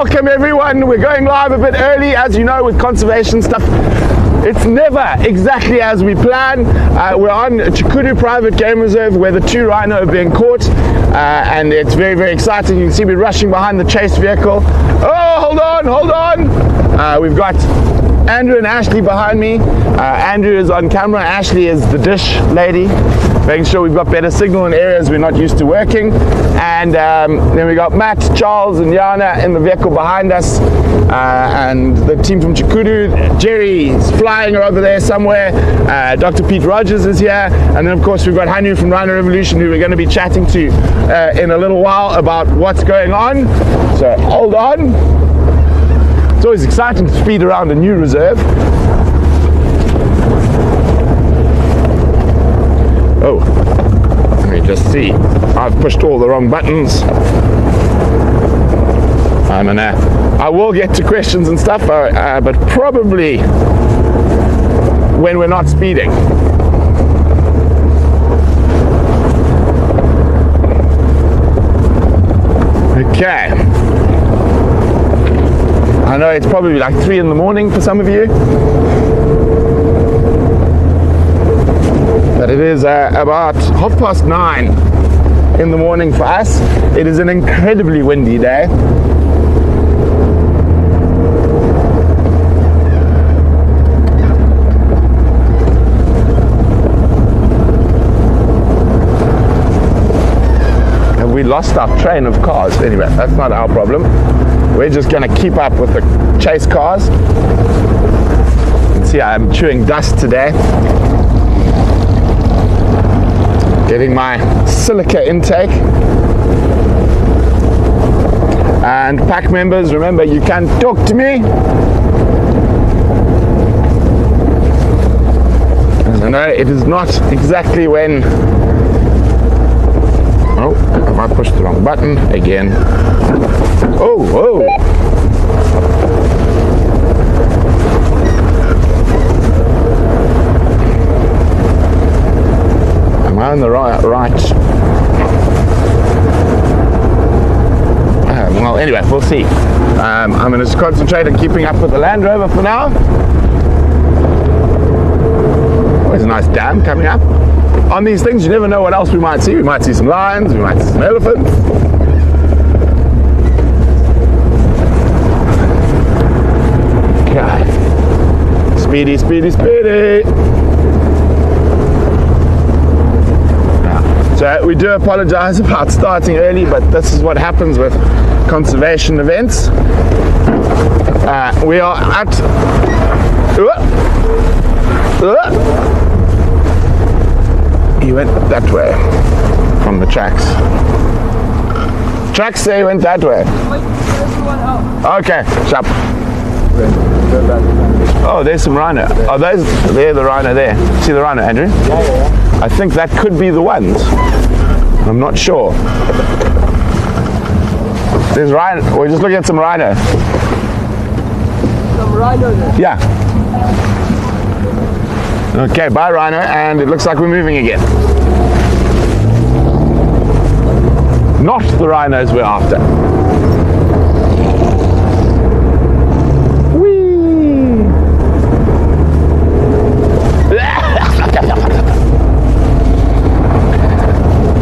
Welcome everyone. We're going live a bit early, as you know, with conservation stuff. It's never exactly as we plan. We're on Chikudu Private Game Reserve where the 2 rhino are being caught, and it's very, very exciting. You can see me rushing behind the chase vehicle. Oh, hold on. We've got Andrew and Ashley behind me. Andrew is on camera, Ashley is the dish lady, making sure we've got better signal in areas we're not used to working. And then we got Matt, Charles and Yana in the vehicle behind us, and the team from Chikudu. Jerry's flying over there somewhere. Dr. Pete Rogers is here, and then of course we've got Hanu from Rhino Revolution, who we're going to be chatting to in a little while about what's going on. So hold on. It's always exciting to speed around a new reserve. Oh, let me just see. I've pushed all the wrong buttons. I will get to questions and stuff, but probably when we're not speeding. Okay. I know it's probably like 3 in the morning for some of you, but it is about 9:30 in the morning for us. It is an incredibly windy day. Have we lost our train of cars? Anyway, that's not our problem. We're just going to keep up with the chase cars. You can see I'm chewing dust today. Getting my silica intake. And pack members, remember you can talk to me. As I know, it is not exactly when... Oh, have I pushed the wrong button again? Oh, whoa. Am I on the right? Well, anyway, we'll see. I'm going to just concentrate on keeping up with the Land Rover for now. Oh, there's a nice dam coming up. On these things, you never know what else we might see. We might see some lions, we might see some elephants. Okay. Speedy, speedy, speedy. So we do apologize about starting early, but this is what happens with conservation events. We are at... He went that way from the tracks. Tracks say he went that way. Okay, sharp. Oh, there's some rhino. Oh, they're the rhino there. See the rhino, Andrew? Yeah. I think that could be the ones. I'm not sure. There's rhino. We're just looking at some rhino. Some rhino there? Yeah. Okay, bye rhino, and it looks like we're moving again. Not the rhinos we're after. Whee!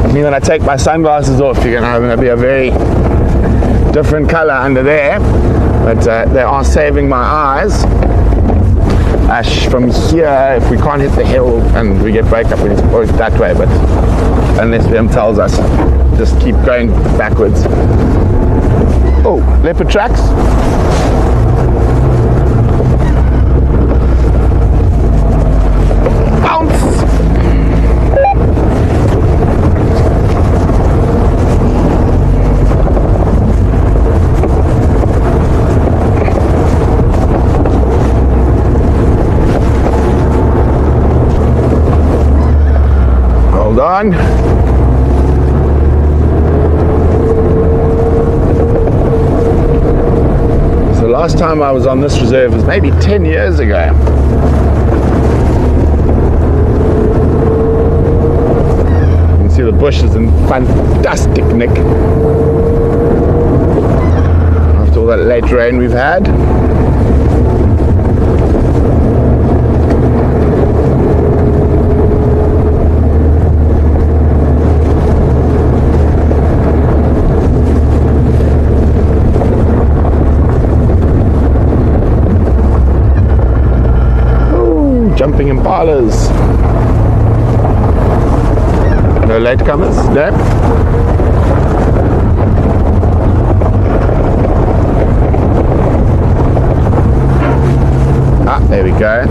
I mean, when I take my sunglasses off, you're going to be a very different color under there, but they are saving my eyes. From here, if we can't hit the hill and we get break up, we just go that way, but unless them tells us, just keep going backwards. Oh, leopard tracks. Bounce! On. So last time I was on this reserve was maybe 10 years ago. You can see the bush is in fantastic nick. After all the late rain we've had. Ooh, jumping impalas. No latecomers? No? There we go.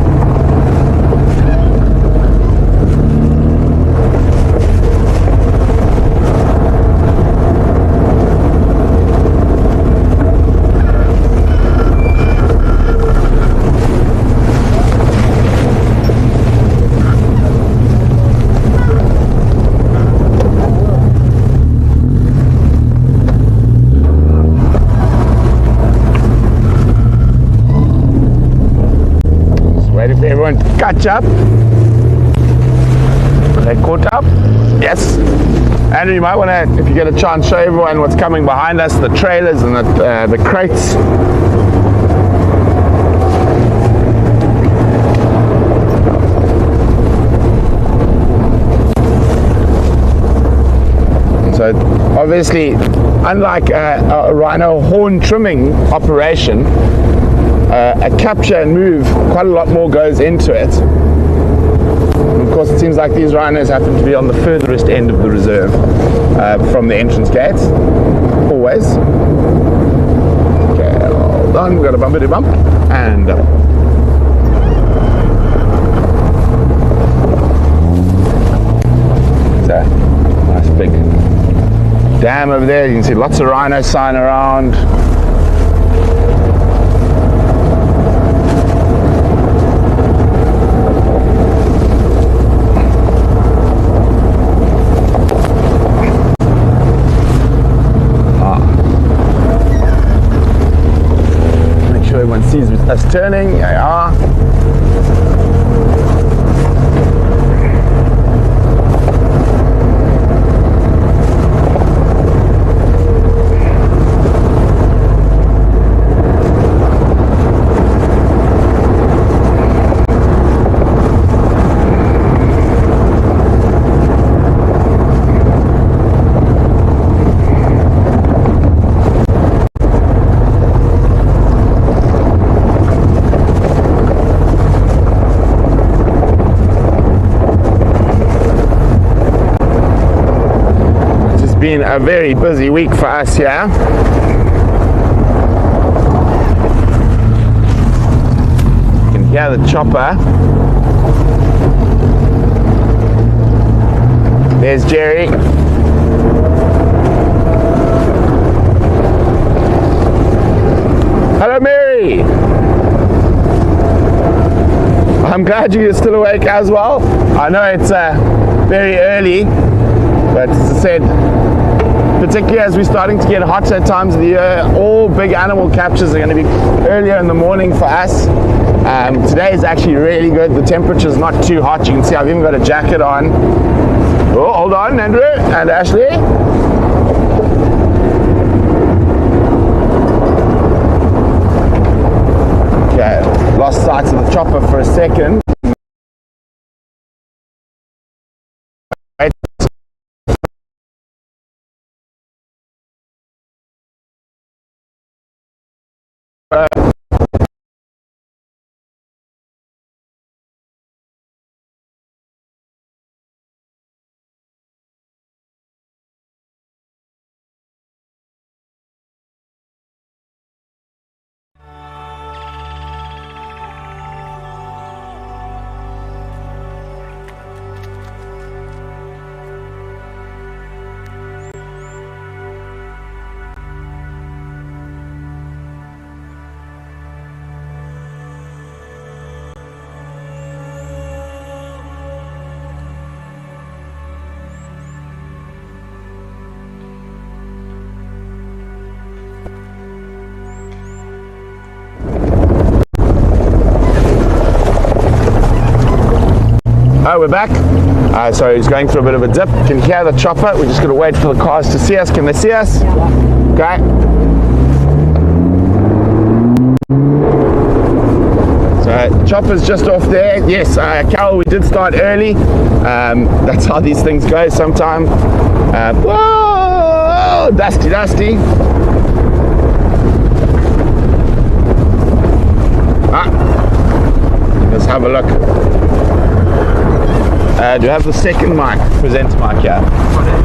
Everyone catch up. Are they caught up? Yes. Andrew, you might want to, if you get a chance, show everyone what's coming behind us, the trailers and the crates. So obviously, unlike a Rhino horn trimming operation, a capture and move, quite a lot more goes into it. And of course, it seems like these rhinos happen to be on the furthest end of the reserve from the entrance gates. Always. Okay, hold on, we've got a bumpity bump and so, nice big dam over there. You can see lots of rhino sign around. Everyone sees us turning. They are. Been a very busy week for us here. You can hear the chopper. There's Jerry. Hello, Mary. I'm glad you're still awake as well. I know it's very early, but as I said, particularly as we're starting to get hotter times of the year, all big animal captures are going to be earlier in the morning for us. Today is actually really good. The temperature's not too hot. You can see I've even got a jacket on. Oh, hold on, Andrew and Ashley. Okay, lost sight of the chopper for a second. Oh, we're back. So he's going through a bit of a dip. You can hear the chopper. We're just going to wait for the cars to see us. Can they see us? Okay. chopper's just off there. Yes, Carol, we did start early. That's how these things go sometimes. Whoa, dusty. Let's have a look. Do you have the second mic, presenter mic here?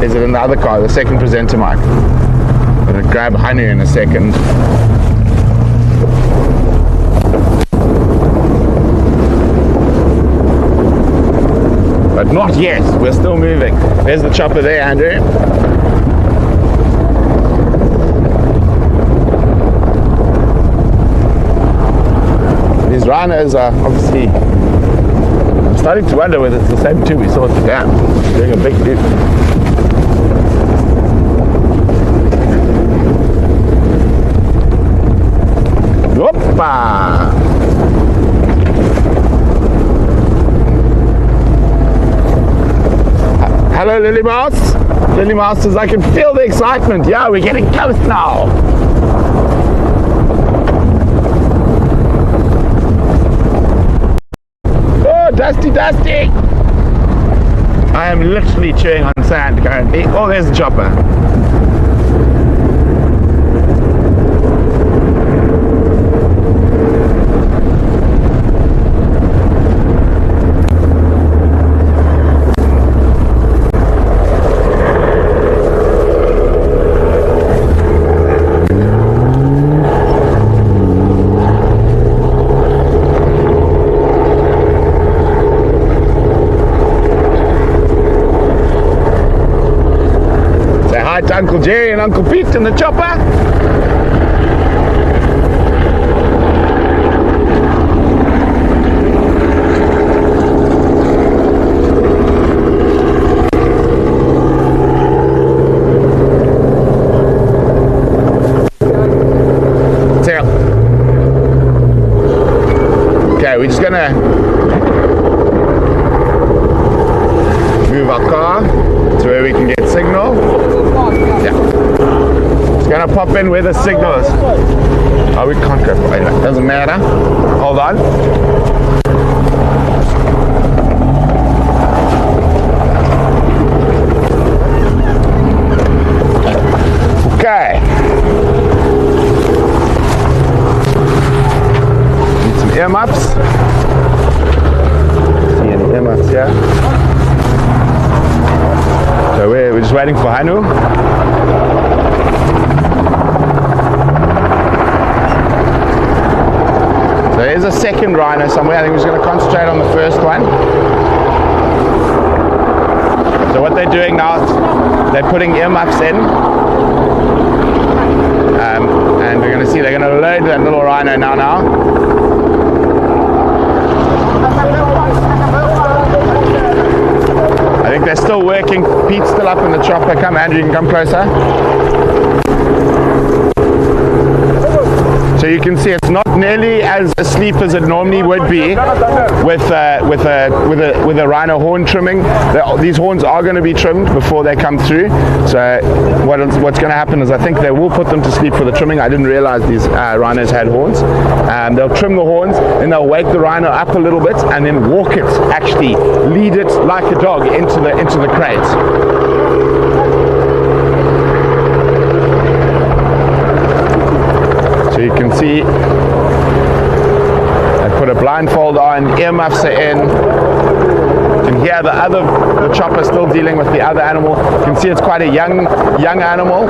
Is it in the other car, the second presenter mic? I'm going to grab Rhino in a second. But not yet, we're still moving. There's the chopper there, Andrew. These rhinos are obviously, I'm starting to wonder whether it's the same two we saw at the dam. Doing a big loop. Whoppa! Hello, Lily Mouse. Lily Mouse says, I can feel the excitement. Yeah, we're getting close now. Oh, dusty. I am literally chewing on sand currently. Oh, there's the chopper. To Uncle Jerry and Uncle Pete in the chopper. Okay, we're just gonna move our car to where we can get signal. Yeah. It's gonna pop in where the signal is. Oh, we can't go for it. Doesn't matter. Hold on. Okay. Need some earmuffs. See any earmuffs here? So we're just waiting for Hanu. So there's a second rhino somewhere. I think we're just going to concentrate on the first one. So what they're doing now is they're putting earmuffs in. And we're going to see they're going to load that little rhino now. I think they're still working. Pete's still up in the chopper. Come, Andrew, you can come closer. So you can see it's not nearly as asleep as it normally would be with a rhino horn trimming. These horns are going to be trimmed before they come through. So what's going to happen is I think they will put them to sleep for the trimming. I didn't realize these rhinos had horns. They'll trim the horns, then they'll wake the rhino up a little bit, and then walk it, actually lead it like a dog into the crate. So you can see I put a blindfold on, earmuffs are in. You can hear the chopper still dealing with the other animal. You can see it's quite a young animal.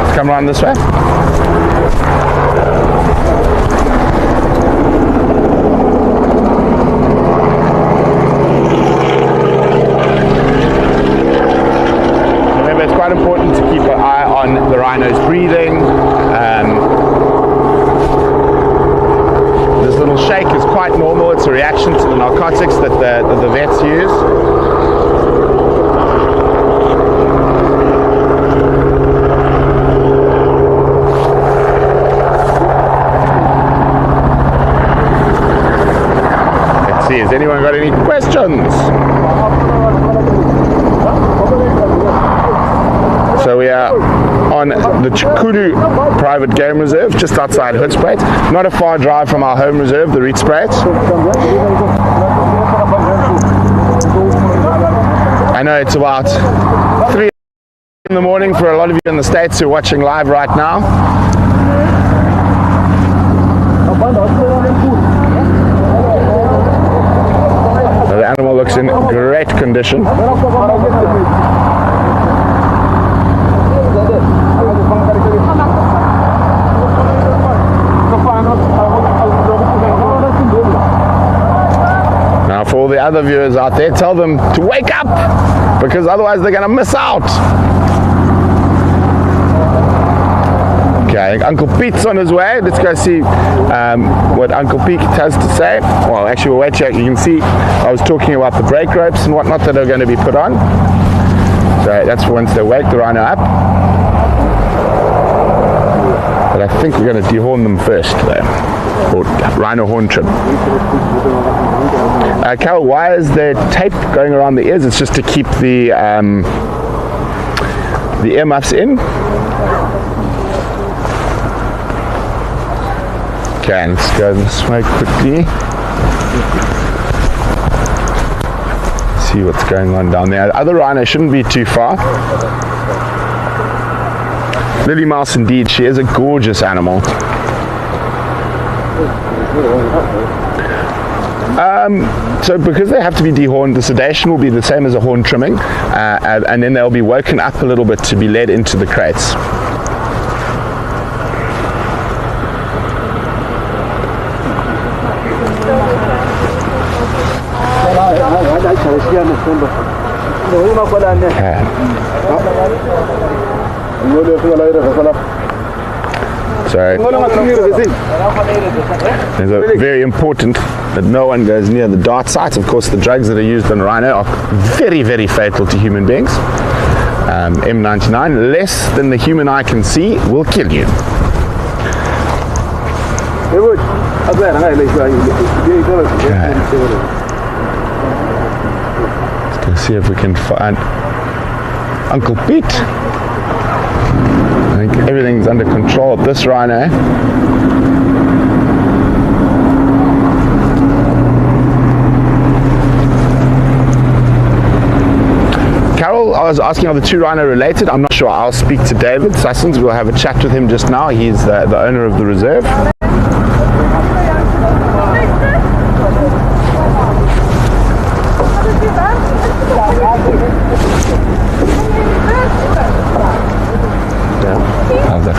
Let's come around this way. Quite important to keep an eye on the rhino's breathing. This little shake is quite normal. It's a reaction to the narcotics that the vets use. Let's see, has anyone got any questions? So we are on the Chikudu Private Game Reserve, just outside Hoedspruit. Not a far drive from our home reserve, the Rietspruit. I know it's about 3 in the morning for a lot of you in the States who are watching live right now. So the animal looks in great condition. Now for all the other viewers out there, tell them to wake up, because otherwise they're going to miss out. Okay, I think Uncle Pete's on his way. Let's go see what Uncle Pete has to say. Well, actually, we'll wait here. You can see I was talking about the brake ropes and whatnot that are going to be put on. So that's for once they wake the rhino up. But I think we're going to dehorn them first, though. Or rhino horn trim. Carol, why is there tape going around the ears? It's just to keep the earmuffs in. Okay, let's go this way quickly. See what's going on down there. The other rhino shouldn't be too far. Lily Mouse, indeed, she is a gorgeous animal. So because they have to be dehorned, the sedation will be the same as a horn trimming, and then they'll be woken up a little bit to be led into the crates. So it's very important that no one goes near the dart sites. Of course, the drugs that are used on rhino are very, very fatal to human beings. M99, less than the human eye can see, will kill you. Let's go see if we can find Uncle Pete. I think everything's under control of this rhino. Carol, I was asking, are the two rhino related? I'm not sure. I'll speak to David Sussens. We'll have a chat with him just now. He's the owner of the reserve. How's that?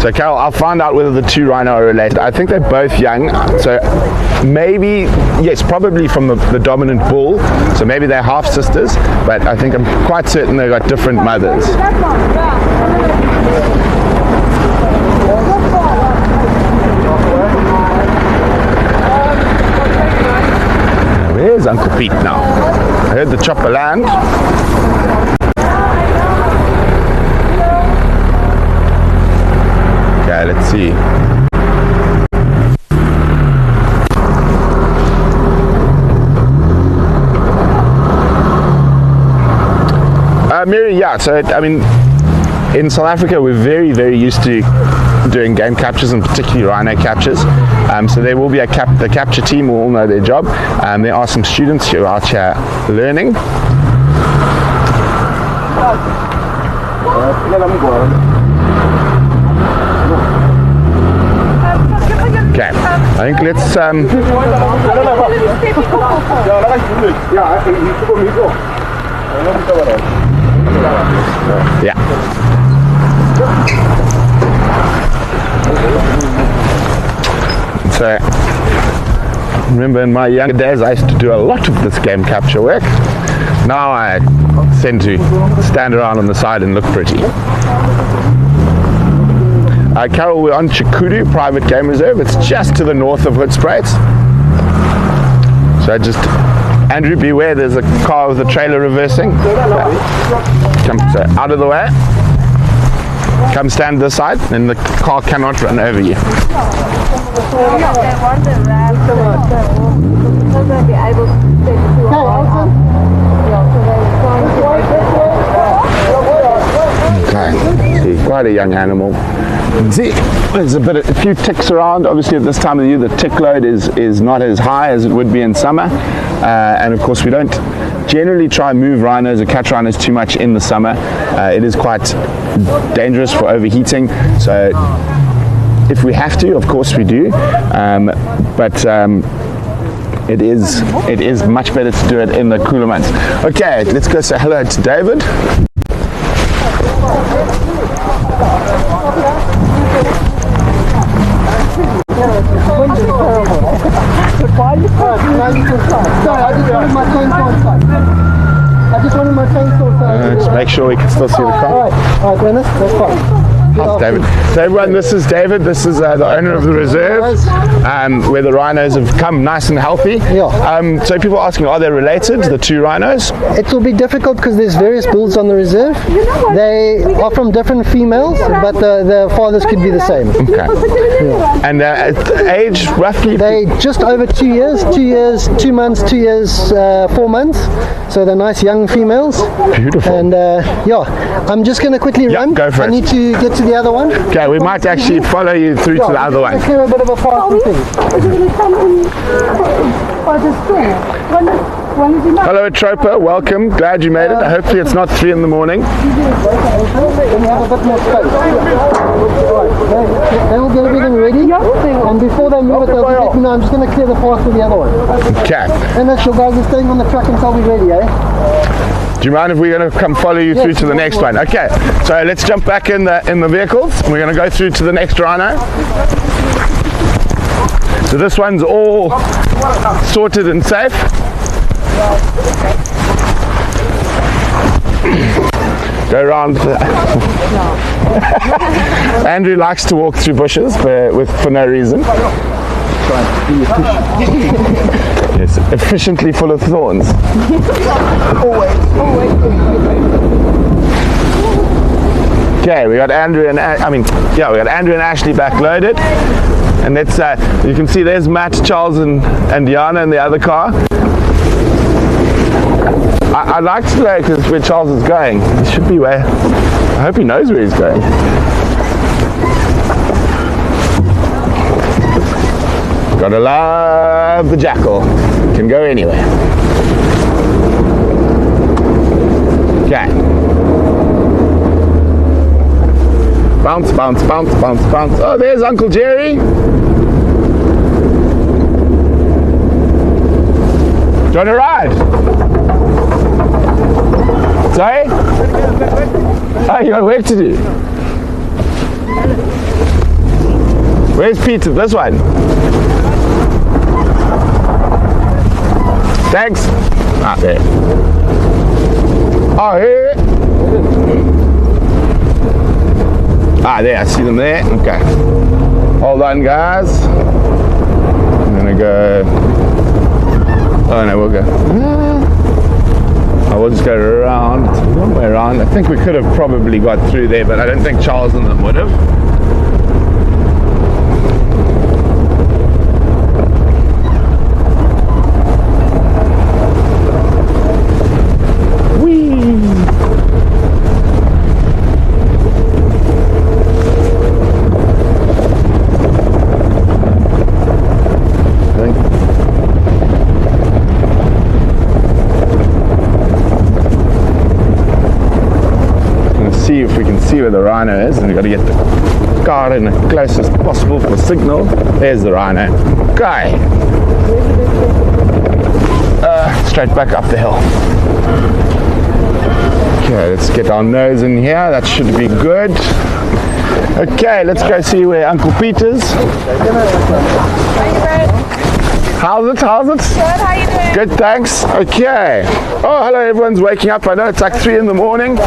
So Carol, I'll find out whether the two rhino are related. I think they're both young, so maybe, yes, probably from the dominant bull, so maybe they're half sisters, but I think I'm quite certain they've got different mothers. Where's Uncle Pete now? I heard the chopper land. Okay, let's see. Mary, yeah, so I mean, in South Africa we're very, very used to doing game captures, and particularly rhino captures. So there will be the capture team will all know their job. There are some students who are out here learning. Okay, I think let's yeah. So, remember in my younger days I used to do a lot of this game capture work. Now I tend to stand around on the side and look pretty. Carol, we're on Chikudu Private Game Reserve. It's just to the north of Hoedspruit. So just Andrew, beware, there's a car with a trailer reversing. Come so out of the way. Come stand this side, and the car cannot run over you. Okay, see, quite a young animal. See, there's a few ticks around. Obviously at this time of the year the tick load is not as high as it would be in summer, and of course we don't generally try and move rhinos or catch rhinos too much in the summer. It is quite dangerous for overheating, so if we have to, of course we do, but it is much better to do it in the cooler months. Okay, let's go say hello to David. Just make sure we can still see the car. Alright, Dennis, that's fine. How's David? So everyone, this is David. This is the owner of the reserve, where the rhinos have come nice and healthy. Yeah. So people are asking, are they related, the two rhinos? It will be difficult because there's various bulls on the reserve. They are from different females, but the fathers could be the same. Okay. Yeah. And age, roughly? They just over 2 years, 2 years, 2 months, 2 years, 4 months. So they're nice young females. Beautiful. And yeah, I'm just going to quickly run. Go for it. I need to get to the other one. Okay, we might actually follow you through to the other one. Clear a bit of a path and thing. Hello Troper, welcome, glad you made it. Hopefully it's not 3 in the morning. They will get everything ready, and before they move it, they'll let me know. I'm just going to clear the path for the other one. Okay. And that's your guys are staying on the truck until we're ready, eh? Do you mind if we're going to come follow you through to the next one? Okay, so let's jump back in the vehicles. We're going to go through to the next rhino. So this one's all sorted and safe. Go around. Andrew likes to walk through bushes for no reason. Yes, efficiently full of thorns. Okay, we got Andrew and Ashley back loaded, and that's you can see there's Matt, Charles, and Diana in the other car. I'd like to know because where Charles is going. He should be where. I hope he knows where he's going. Gotta love the jackal. Can go anywhere. Okay. Bounce, bounce, bounce, bounce, bounce. Oh, there's Uncle Jerry. Do you want to ride? Sorry? Oh, you got work to do. Where's Peter? This one. Thanks. Ah, there. Oh, here. Ah, there. I see them there. Okay. Hold on, guys. I'm gonna go. Oh no, we'll go. I will just go around. One way around. I think we could have probably got through there, but I don't think Charles and them would have. See if we can see where the rhino is, and we've got to get the car in as close as possible for signal. There's the rhino. Okay. Straight back up the hill. Okay, let's get our nose in here. That should be good. Okay, let's go see where Uncle Peter's. How's it? Good, how you doing? Good, thanks. Okay. Oh, hello, everyone's waking up. I know it's like 3 in the morning.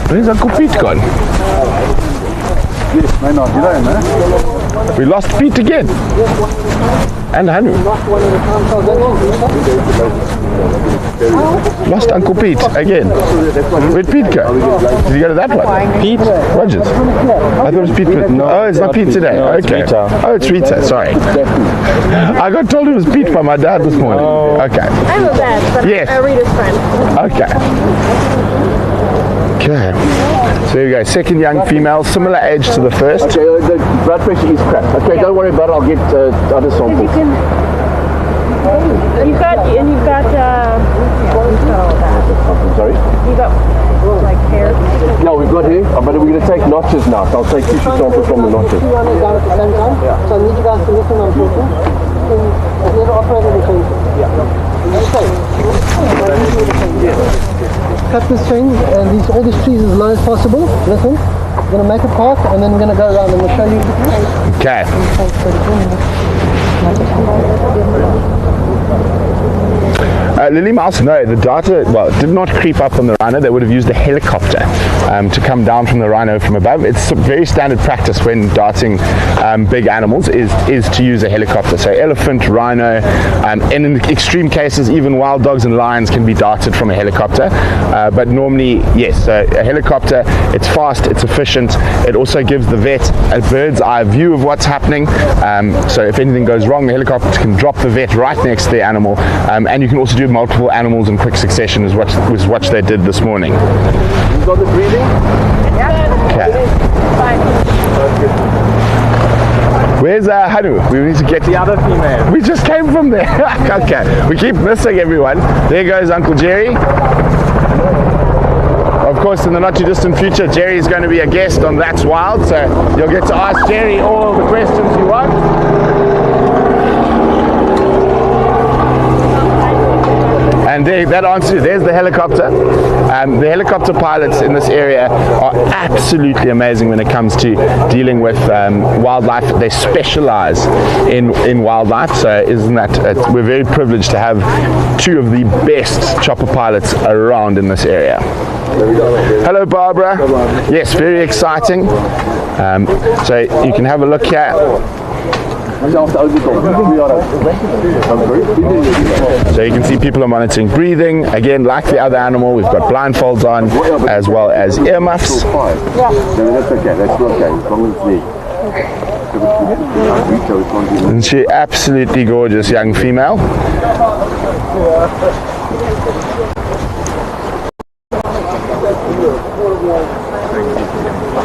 Where's Uncle Pete gone? We lost Pete again. And Hanu. Lost Uncle Pete again. Where'd Pete go? Did he go to that one? Pete? Rogers. I thought it was Pete. Oh, it's not Pete today. Okay. Oh, it's Rita. Sorry. I got told it was Pete by my dad this morning. Okay. I'm a vet, but yes. I'm Rita's friend. Okay. Okay, so there we go, second young female, similar age to the first. Okay, the blood pressure is crap. Okay, don't worry about it, I'll get other samples. You've got all that. Sorry? You got like hair? No, we've got hair, but we're going to take notches now, so I'll take tissue samples from the notches. Down at the same time. So I need you guys to listen on talking. I've never operated a chain. Cut this chain and all these trees as low as possible. Listen, I'm going to make a path and then I'm going to go around and we'll show you. Okay. Lily Mouse, no, the data, did not creep up on the Rhino. They would have used a helicopter to come down from the Rhino from above. It's very standard practice when darting big animals is to use a helicopter. So elephant, rhino, and in extreme cases, even wild dogs and lions can be darted from a helicopter. But normally, yes, so a helicopter, it's fast, it's efficient. It also gives the vet a bird's eye view of what's happening. So if anything goes wrong, the helicopter can drop the vet right next to the animal. And you can also do multiple animals in quick succession is what they did this morning. You got the breathing? Yeah. Okay. Fine. Where's Hanu? We need to get the other female. We just came from there. Okay. We keep missing everyone. There goes Uncle Jerry. Of course, in the not too distant future, Jerry is going to be a guest on That's Wild, so you'll get to ask Jerry all the questions you want. And that answers, there's the helicopter. The helicopter pilots in this area are absolutely amazing when it comes to dealing with wildlife. They specialize in wildlife, so isn't that, we're very privileged to have two of the best chopper pilots around in this area. Hello Barbara. Yes, very exciting. So you can have a look here. So you can see people are monitoring breathing. Again, like the other animal, we've got blindfolds on as well as earmuffs. That's okay, that's okay, as long as And she absolutely gorgeous young female.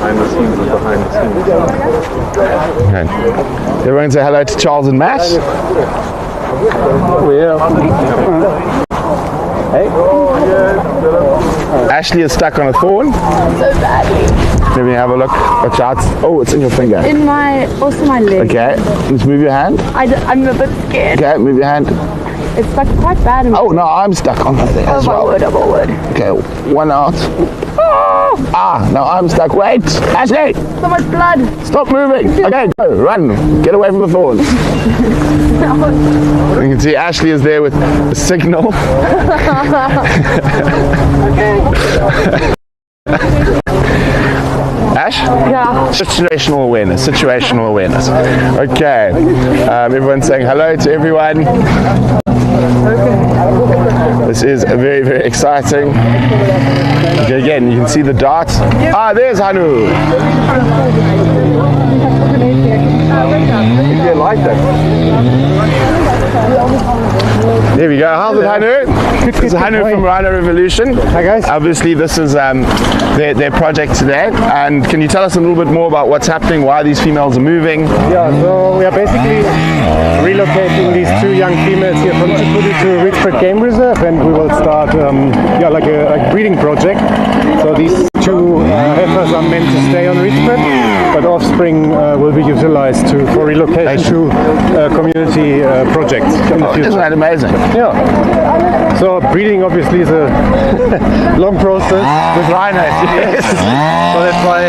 behind the scenes and behind the scenes. Okay. Everyone say hello to Charles and Matt. Hey. Ashley is stuck on a thorn. So badly. Maybe have a look. Watch out. Oh, it's in your finger. In also my leg. Okay, let's move your hand. I'm a bit scared. Okay, move your hand. It's stuck quite bad. Oh no, I'm stuck on there as well. Oh my word. Okay, one out. Ah, no, I'm stuck. Wait, Ashley! So much blood. Stop moving. Okay, go, run. Get away from the thorns. You can see Ashley is there with the signal. Ash? Yeah. Situational awareness. Okay. Everyone's saying hello to everyone. This is very, very exciting. Okay, again, you can see the darts. Ah, there's Hanu. You like that? There we go. How's it, Hanu? This is Hanu from Rhino Revolution. Hi guys. Obviously, this is their project today. And can you tell us a little bit more about what's happening, why these females are moving? Yeah, so we are basically relocating these two young females here from Chikudu to Richford Game Reserve, and we will start like a breeding project. So these two heifers are meant to stay on Richford, but offspring will be utilized for relocation to community projects in the future. Isn't that amazing? Yeah. So breeding obviously is a long process With rhinos, yes. so that's why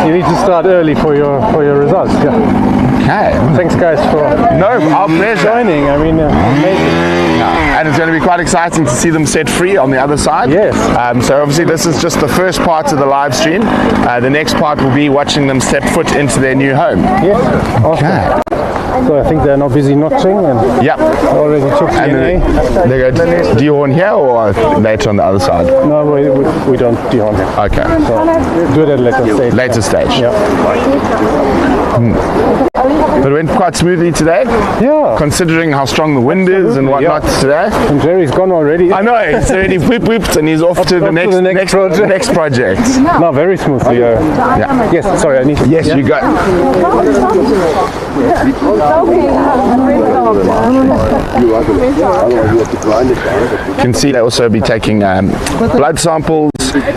you need to start early for your results. Yeah. Okay. Thanks guys for No, our pleasure. joining. I mean, amazing. Yeah. and it's going to be quite exciting to see them set free on the other side. Yes. So obviously this is just the first part of the live stream. The next part will be watching them step foot into their new home. Yes. Awesome. Okay. So I think they're now busy notching and Yep. already took And DNA. they go dehorn here or later on the other side? No, we don't dehorn here. Okay. So do it at a later stage. Later stage. Yeah. But it went quite smoothly today, Yeah. considering how strong the wind is and whatnot today. And Jerry's gone already. I know, he's already whipped and he's off to the to next, the next project. next project. No, very smoothly. Yeah. Yes, sorry, I need to. Yes, you got. You can see they also be taking blood samples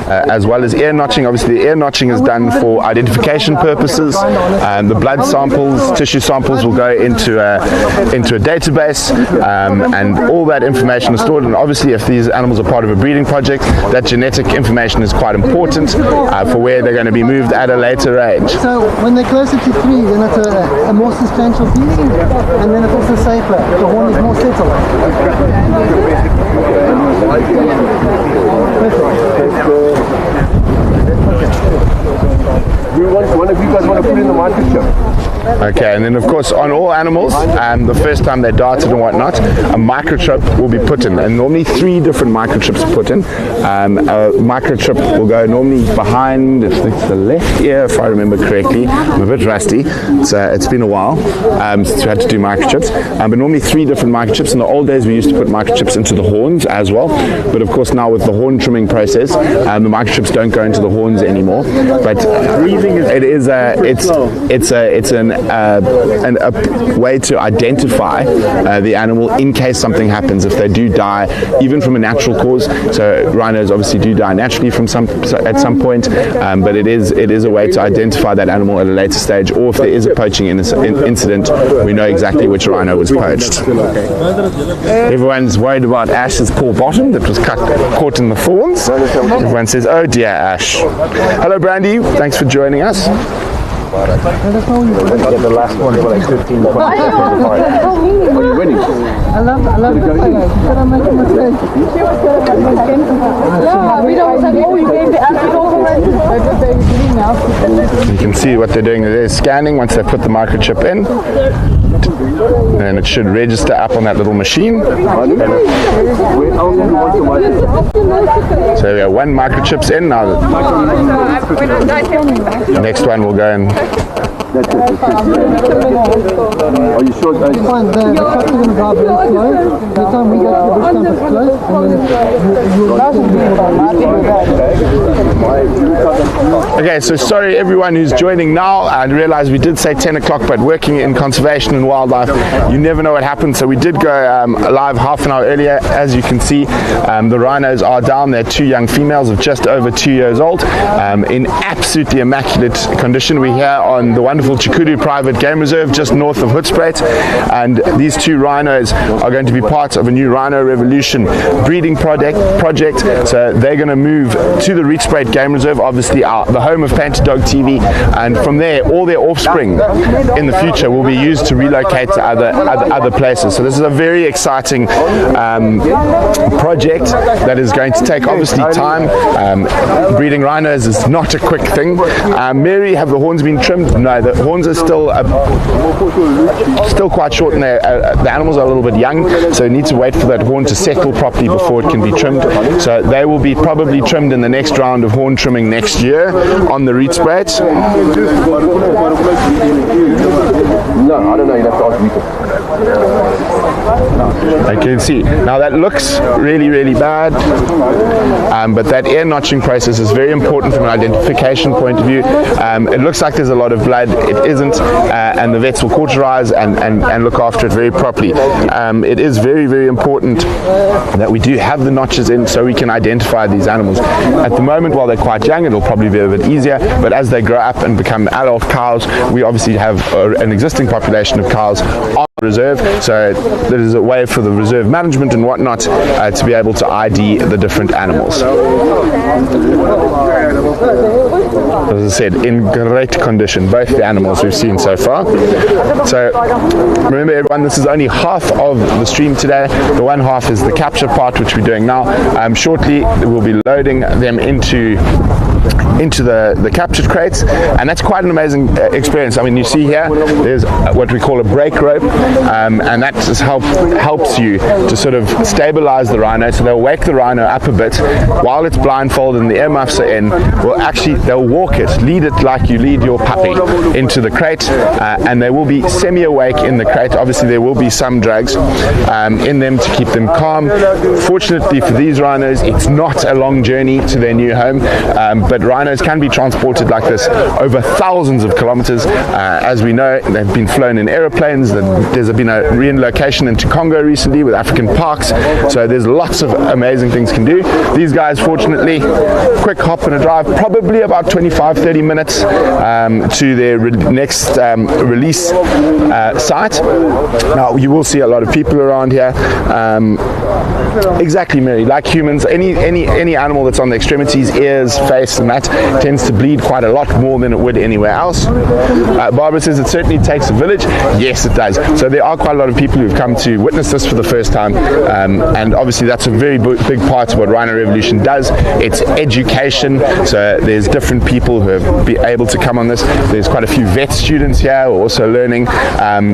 as well as ear notching. Obviously, the ear notching is done for identification purposes. The blood samples, tissue samples, will go into a database, and all that information is stored. And obviously, if these animals are part of a breeding project, that genetic information is quite important for where they're going to be moved at a later age. So when they're closer to 3, then it's a more substantial feeding, and then it's also safer. The horn is more settled. One of you guys want to put in the microchip? Okay, and then of course on all animals, the first time they're darted and whatnot, a microchip will be put in, and normally 3 different microchips are put in. A microchip will go normally behind, it's the left ear if I remember correctly. I'm a bit rusty, it's been a while since we had to do microchips, but normally 3 different microchips. In the old days we used to put microchips into the horns as well, but of course now with the horn trimming process, the microchips don't go into the horns anymore. But it is a way to identify the animal in case something happens, if they do die, even from a natural cause. So rhinos obviously do die naturally at some point, but it is a way to identify that animal at a later stage, or if there is a poaching incident, we know exactly which rhino was poached. Everyone's worried about Ash's poor bottom that was caught in the thorns. Everyone says, oh dear Ash. Hello Brandy, thanks for joining us. Yeah, the last one for like 15 minutes. Are you winning? I love this guy. He's gonna make a mistake. You can see what they're doing. They're scanning once they put the microchip in, and it should register up on that little machine. So we have 1 microchip's in now. The next one will go in. Are you sure? Fine, the trucks are going to drive very slow. Every time we go to the bush dump, it's close, and then Okay, so sorry everyone who's joining now. I realize we did say 10 o'clock, but working in conservation and wildlife, you never know what happens. So we did go live half an hour earlier. As you can see, the rhinos are down. They're 2 young females of just over 2 years old, in absolutely immaculate condition. We're here on the wonderful Chikudu Private Game Reserve just north of Hoedspruit, and these 2 rhinos are going to be part of a new Rhino Revolution breeding project. So they're going to move to the Hoedspruit Game Reserve, obviously the home of Painted Dog TV, and from there all their offspring in the future will be used to relocate to other places. So this is a very exciting project that is going to take obviously time. Breeding rhinos is not a quick thing. Mary, have the horns been trimmed? No, the horns are still quite short, and the animals are a little bit young, so you need to wait for that horn to settle properly before it can be trimmed. So they will be probably trimmed in the next round of horn trimming next year on the Hoedspruit. No, I don't know. You have to ask Rita. I can see. Now that looks really, really bad, but that ear notching process is very important from an identification point of view. It looks like there's a lot of blood. It isn't, and the vets will cauterize and look after it very properly. It is very, very important that we do have the notches in so we can identify these animals. At the moment, while they're quite young, it'll probably be a bit easier, but as they grow up and become adult cows, we obviously have an existing population of cows on reserve, so there is a way for the reserve management and whatnot to be able to ID the different animals. As I said, in great condition, both the animals we've seen so far. So remember everyone, this is only half of the stream today. The one half is the capture part, which we're doing now. Shortly we'll be loading them into the captured crates, and that's quite an amazing experience. I mean, you see here there's what we call a brake rope, and that just helps you to sort of stabilize the rhino, so they'll wake the rhino up a bit while it's blindfolded and the earmuffs are in. They'll walk it, lead it like you lead your puppy into the crate, and they will be semi-awake in the crate. Obviously there will be some drugs in them to keep them calm. Fortunately for these rhinos, it's not a long journey to their new home, but rhinos can be transported like this over thousands of kilometers. As we know, they've been flown in aeroplanes. There's been a relocation into Congo recently with African parks, so there's lots of amazing things can do. These guys, fortunately, quick hop and a drive, probably about 25-30 minutes to their next release site. Now you will see a lot of people around here. Exactly, Mary, like humans, any animal that's on the extremities, ears, face and that tends to bleed quite a lot more than it would anywhere else. Barbara says it certainly takes a village. Yes, it does. So there are quite a lot of people who've come to witness this for the first time, and obviously that's a very big part of what Rhino Revolution does. It's education, so there's different people who have been able to come on this. There's quite a few vet students here who are also learning,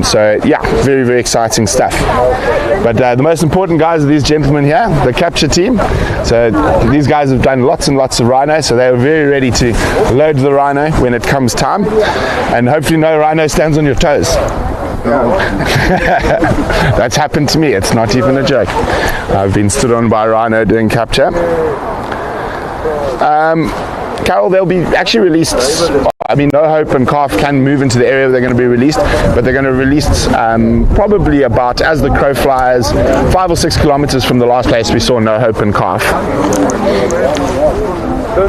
so yeah, very, very exciting stuff. But the most important guys are these gentlemen here, the capture team. So these guys have done lots and lots of rhino, so they were very ready to load the rhino when it comes time, and hopefully no rhino stands on your toes. That's happened to me, it's not even a joke. I've been stood on by a rhino doing capture. Carol, they'll be actually released. I mean, No Hope and Calf can move into the area where they're going to be released, but they're going to release probably about, as the crow flies, 5 or 6 kilometers from the last place we saw No Hope and Calf. You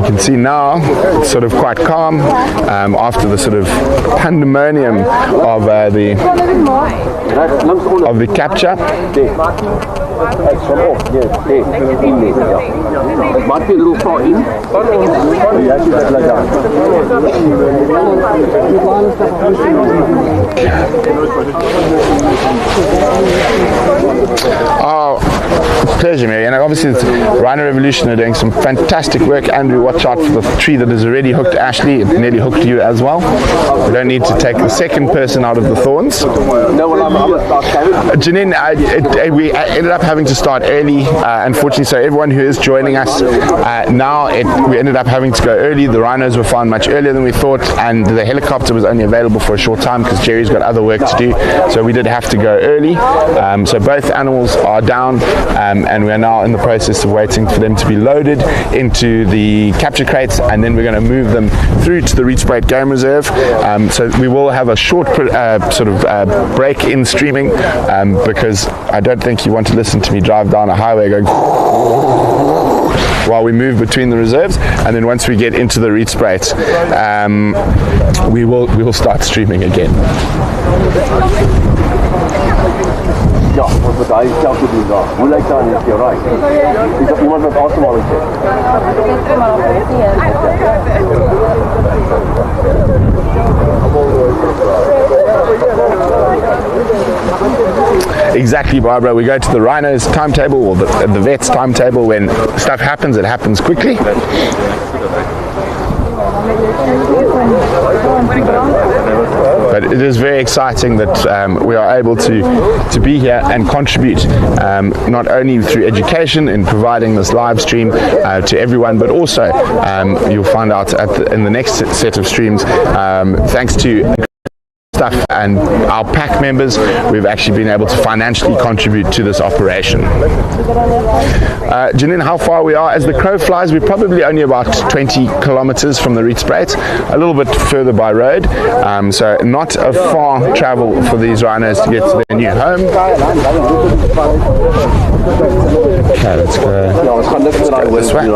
can see now it's sort of quite calm after the sort of pandemonium of the capture. Oh, pleasure, Mary. And obviously it's Rhino Revolution are doing some fantastic work. Andrew, watch out for the tree that has already hooked Ashley. It nearly hooked you as well. We don't need to take the second person out of the thorns. Janine, we ended up having to start early, unfortunately, so everyone who is joining us now, we ended up having to go early. The rhinos were found much earlier than we thought, and the helicopter was only available for a short time because Jerry's got other work to do, so we did have to go early. So both animals are down, and we are now in the process of waiting for them to be loaded into the capture crates, and then we're going to move them through to the Reetspraat Game Reserve. So we will have a short sort of break in streaming, because I don't think you want to listen to me drive down a highway going while we move between the reserves, and then once we get into the Reetspraat, we will start streaming again. Ja, want wat daai self te doen daar. Hoe lyk daai net jou raai? Is daar iemand met asemhaling het? Exactly, Barbara. We go to the rhino's timetable, or the vet's timetable. When stuff happens, it happens quickly. But it is very exciting that we are able to be here and contribute, not only through education in providing this live stream to everyone, but also you'll find out in the next set of streams, thanks to stuff, and our pack members, we've actually been able to financially contribute to this operation. Janine, how far we are? As the crow flies, we're probably only about 20 kilometers from the Rietspruit, a little bit further by road, so not a far travel for these rhinos to get to their new home. Okay, let's go this way.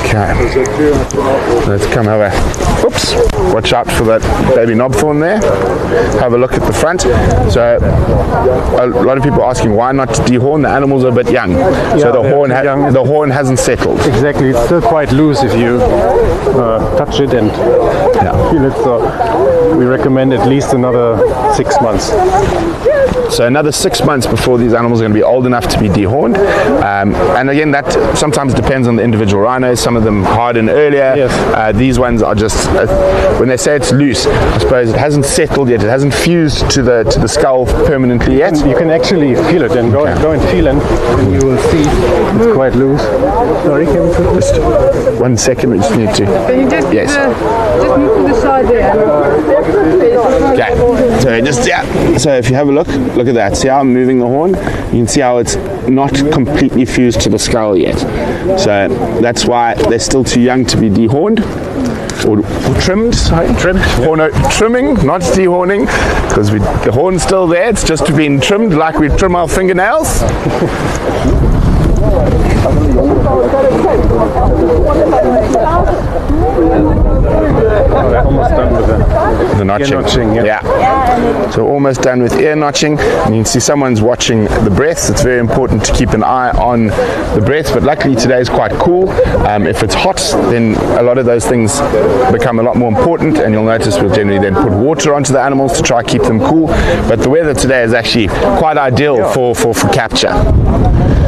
Okay, let's come over. Oops, watch out for that baby knobthorn there. Have a look at the front. So a lot of people asking why not dehorn. The animals are a bit young, so the horn hasn't settled. Exactly, it's still quite loose if you touch it and feel it. So we recommend at least another 6 months. So another 6 months before these animals are going to be old enough to be dehorned. And again, that sometimes depends on the individual rhinos. Some of them harden earlier. Yes. These ones are just, when they say it's loose, I suppose it hasn't settled yet. It hasn't fused to the skull permanently yet. You can actually feel it and go and feel it, and you will see it's quite loose. Sorry, can we put Just 1 second, we just need to. Can you just Yes. just move to the side there? Okay, so just so if you have a look at that. See how I'm moving the horn? You can see how it's not completely fused to the skull yet. So that's why they're still too young to be dehorned or trimmed. Sorry, trimmed. Or no, trimming, not dehorning, because the horn's still there. It's just been trimmed like we trim our fingernails. almost done with The notching. ear notching, yeah. So almost done with ear notching. And you can see someone's watching the breaths. It's very important to keep an eye on the breaths, but luckily today is quite cool. If it's hot, then a lot of those things become a lot more important, and you'll notice we'll generally then put water onto the animals to try to keep them cool. But the weather today is actually quite ideal for capture.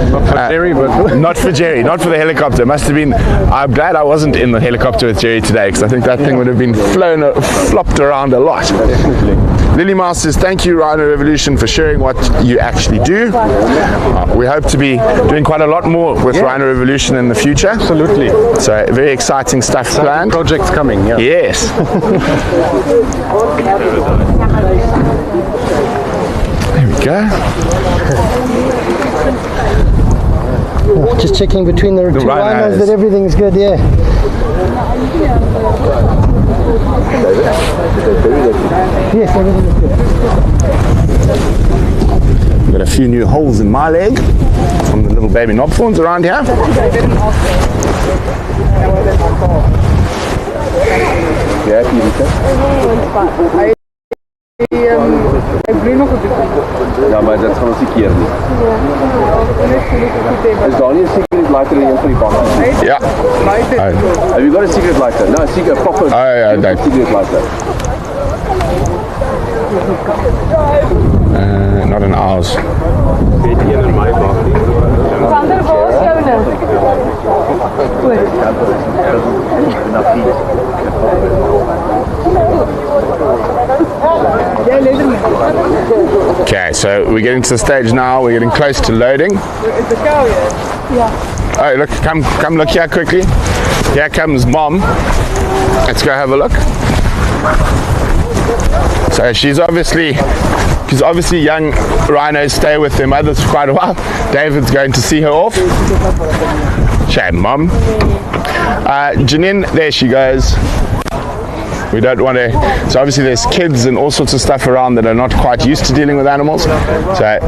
Not for Jerry, but Not for Jerry, not for the helicopter. Must have been. I'm glad I wasn't in the helicopter with Jerry today, because I think that thing would have been flopped around a lot. definitely. Lily Mouse says, thank you, Rhino Revolution, for sharing what you actually do. We hope to be doing quite a lot more with Rhino Revolution in the future. Absolutely. So very exciting stuff planned. Projects coming, yeah. Yes. There we go. Just checking between the two rhinos. rhinos that everything's good, yeah. Yes, everything is good. Got a few new holes in my leg from the little baby knobthorns around here. Ja, maar dat gaan ons nie keer nie. Is daar nie 'n secret lighter in een van die bakkies nie? Yeah. Have you got a secret lighter? No, a secret proper I don't. secret lighter. Not in ours. Sander, waar is joune? Okay, so we're getting to the stage now. We're getting close to loading. Oh, look! Come look here quickly. Here comes Mom. Let's go have a look. So she's obviously young rhinos stay with their mothers for quite a while. David's going to see her off. Shame, Mom. Janine, there she goes. We don't want to, so obviously there's kids and all sorts of stuff around that are not quite used to dealing with animals. So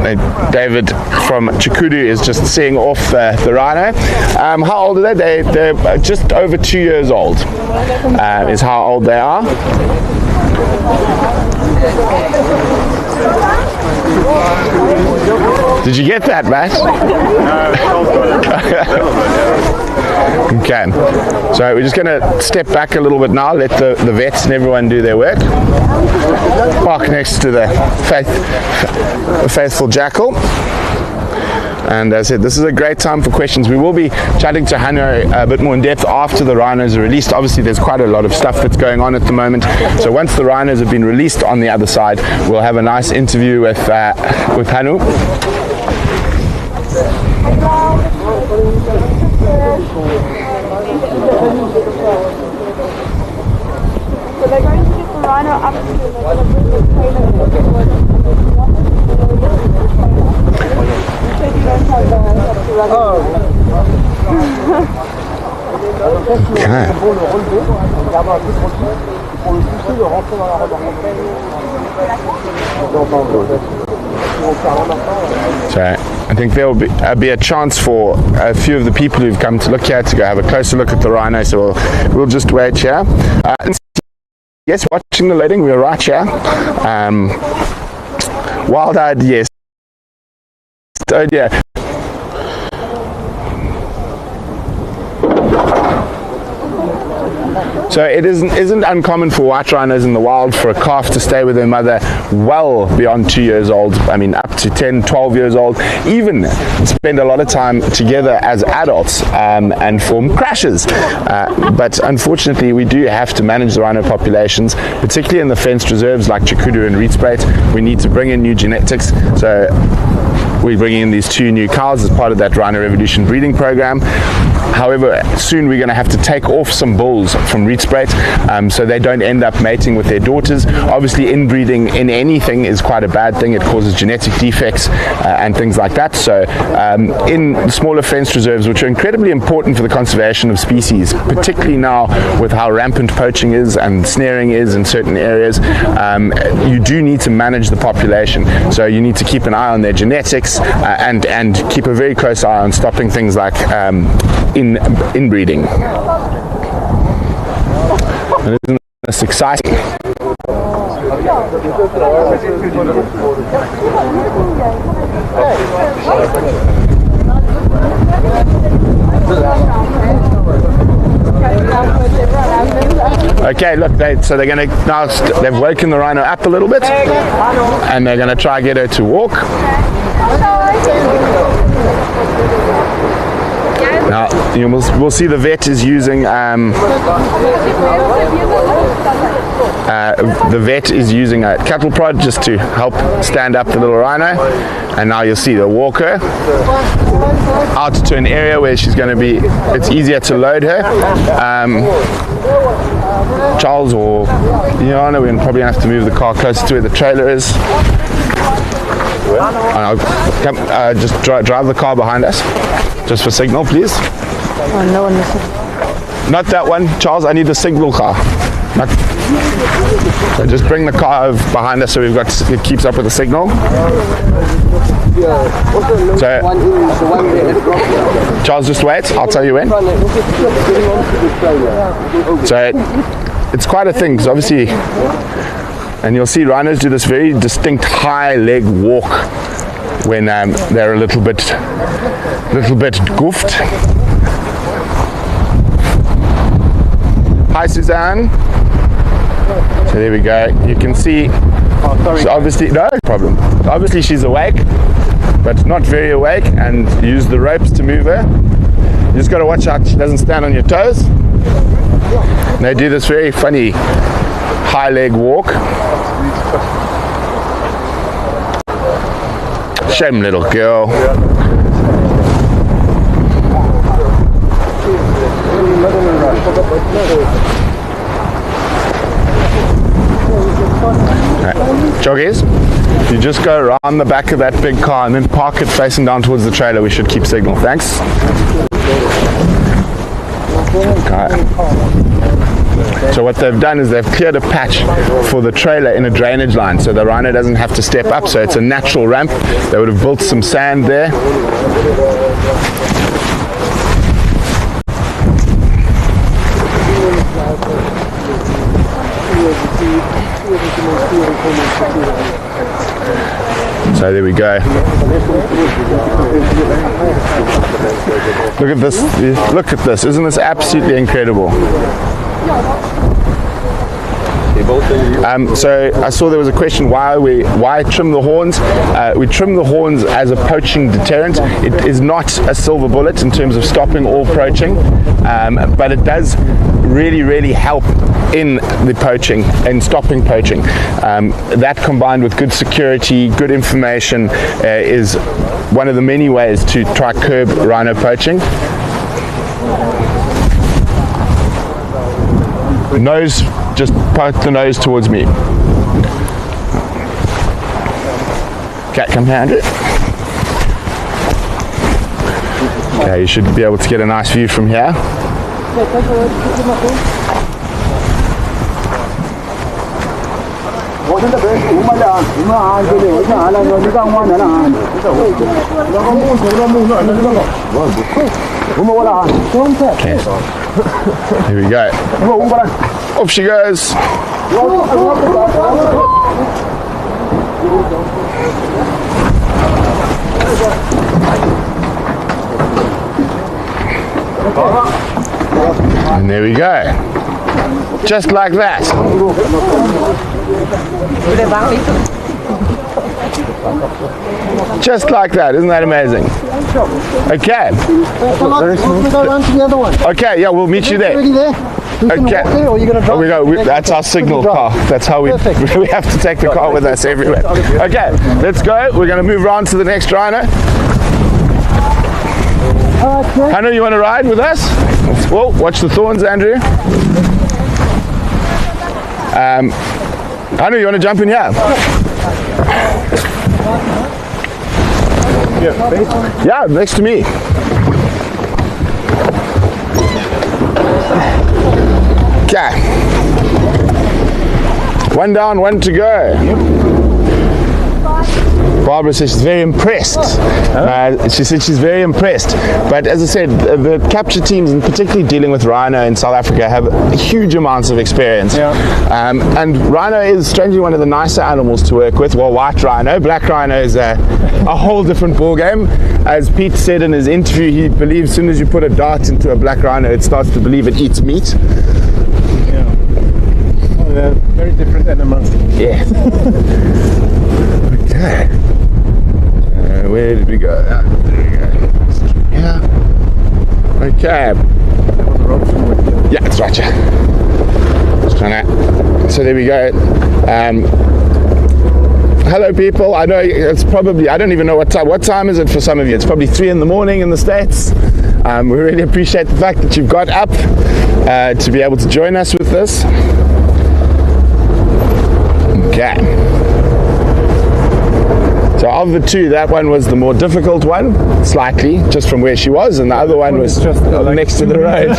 David from Chikudu is just seeing off the rhino. How old are they? They're just over 2 years old, is how old they are. Did you get that, Matt? Okay, so we're just going to step back a little bit now, let the vets and everyone do their work. Park next to the faithful jackal. And as I said, this is a great time for questions. We will be chatting to Hannah a bit more in depth after the rhinos are released. Obviously, there's quite a lot of stuff that's going on at the moment. So once the rhinos have been released on the other side, we'll have a nice interview with Hanu. So I think there will be a chance for a few of the people who've come to look here to go have a closer look at the rhino. So we'll just wait here. Yes, watching the loading, we're right here. Wild-eyed, yes. Oh dear. So it isn't uncommon for white rhinos in the wild for a calf to stay with their mother well beyond 2 years old. I mean, up to 10, 12 years old, even spend a lot of time together as adults and form crashes. But unfortunately, we do have to manage the rhino populations, particularly in the fenced reserves like Chikudu and Rietspruit. We need to bring in new genetics. So we're bringing in these 2 new cows as part of that Rhino Revolution breeding program. However, soon we're going to have to take off some bulls from Rietspruit so they don't end up mating with their daughters. Obviously, inbreeding in anything is quite a bad thing. It causes genetic defects and things like that. So in smaller fenced reserves, which are incredibly important for the conservation of species, particularly now with how rampant poaching is and snaring is in certain areas, you do need to manage the population. So you need to keep an eye on their genetics and keep a very close eye on stopping things like inbreeding. And isn't this exciting? Okay, look, so they're going to now, they've woken the rhino up a little bit and they're going to try get her to walk. Now, we'll see the vet is using a cattle prod just to help stand up the little rhino, and now you'll see the walker out to an area where she's going to be, it's easier to load her. Charles or Johanna, we're probably going to have to move the car closer to where the trailer is. Just drive the car behind us, just for signal, please. Oh, no one listens. Not that one, Charles. I need the signal car. So just bring the car behind us so we've got it keeps up with the signal. So, Charles, just wait. I'll tell you when. So it's quite a thing because obviously, and you'll see rhinos do this very distinct high leg walk when they're a little bit goofed. Hi, Suzanne. So there we go. You can see. So obviously, no problem. Obviously, she's awake, but not very awake, and use the ropes to move her. You just got to watch out she doesn't stand on your toes. And they do this very funny high leg walk. Shame little girl. Joggies, you just go around the back of that big car and then park it facing down towards the trailer. We should keep signal. Thanks. Okay. So what they've done is they've cleared a patch for the trailer in a drainage line so the rhino doesn't have to step up, so it's a natural ramp. They would have built some sand there. So there we go. Look at this. Look at this. Isn't this absolutely incredible? So I saw there was a question why trim the horns. We trim the horns as a poaching deterrent. It is not a silver bullet in terms of stopping all poaching, but it does really help in the poaching and stopping poaching. That combined with good security, good information is one of the many ways to try curb rhino poaching. Nose, just poke the nose towards me. Okay, come here, Andrew. Yeah, you should be able to get a nice view from here. Okay. Here we go. Off she goes. And there we go. Just like that. Just like that. Isn't that amazing? Okay. Okay, yeah, we'll meet you there. Okay. That's our signal car. That's how we have to take the car with us everywhere. Okay, let's go. We're going to move on to the next Rhino. Hannah, you want to ride with us? Well, watch the thorns, Andrew. Hannah, you want to jump in here? Yeah, next to me. Okay. One down, one to go. Barbara says she's very impressed. She said she's very impressed. But as I said, the capture teams, and particularly dealing with Rhino in South Africa, have huge amounts of experience. Yeah. And Rhino is strangely one of the nicer animals to work with. Well, white Rhino, black Rhino is a whole different ball game. As Pete said in his interview, he believes as soon as you put a dart into a black Rhino, it starts to believe it eats meat. Yeah. Oh, they're very different animals. Yeah. Okay. Where did we go? There we go. Yeah. Okay. Yeah, it's right here. So there we go. Hello people. I know it's probably, I don't even know what time is it for some of you. It's probably 3 in the morning in the States. We really appreciate the fact that you've got up to be able to join us with this. Okay. So of the two, that one was the more difficult one, slightly, just from where she was, and the other one was just next to the road.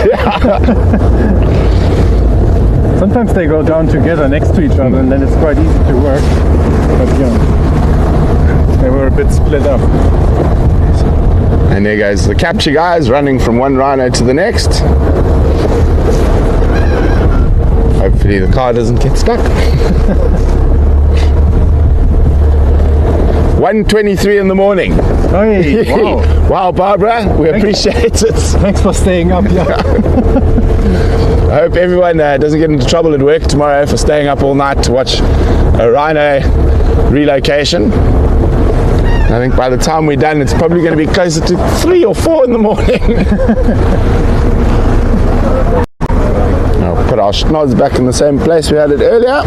Sometimes they go down together next to each other, and then it's quite easy to work. But yeah, they were a bit split up. And there goes the capture guys running from one Rhino to the next. Hopefully the car doesn't get stuck. 1:23 in the morning. Hey, wow. Wow, Barbara, we appreciate it. Thanks for staying up. Yeah. I hope everyone doesn't get into trouble at work tomorrow for staying up all night to watch a Rhino relocation. I think by the time we're done, it's probably going to be closer to 3 or 4 in the morning. I'll put our schnoz back in the same place we had it earlier.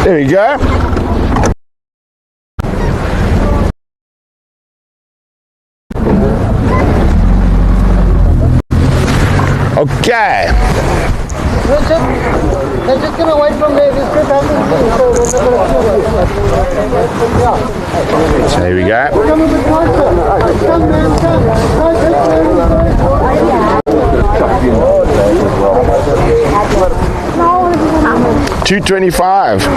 There we go. Okay. They're just gonna wait from there. This trip So there we go. 225.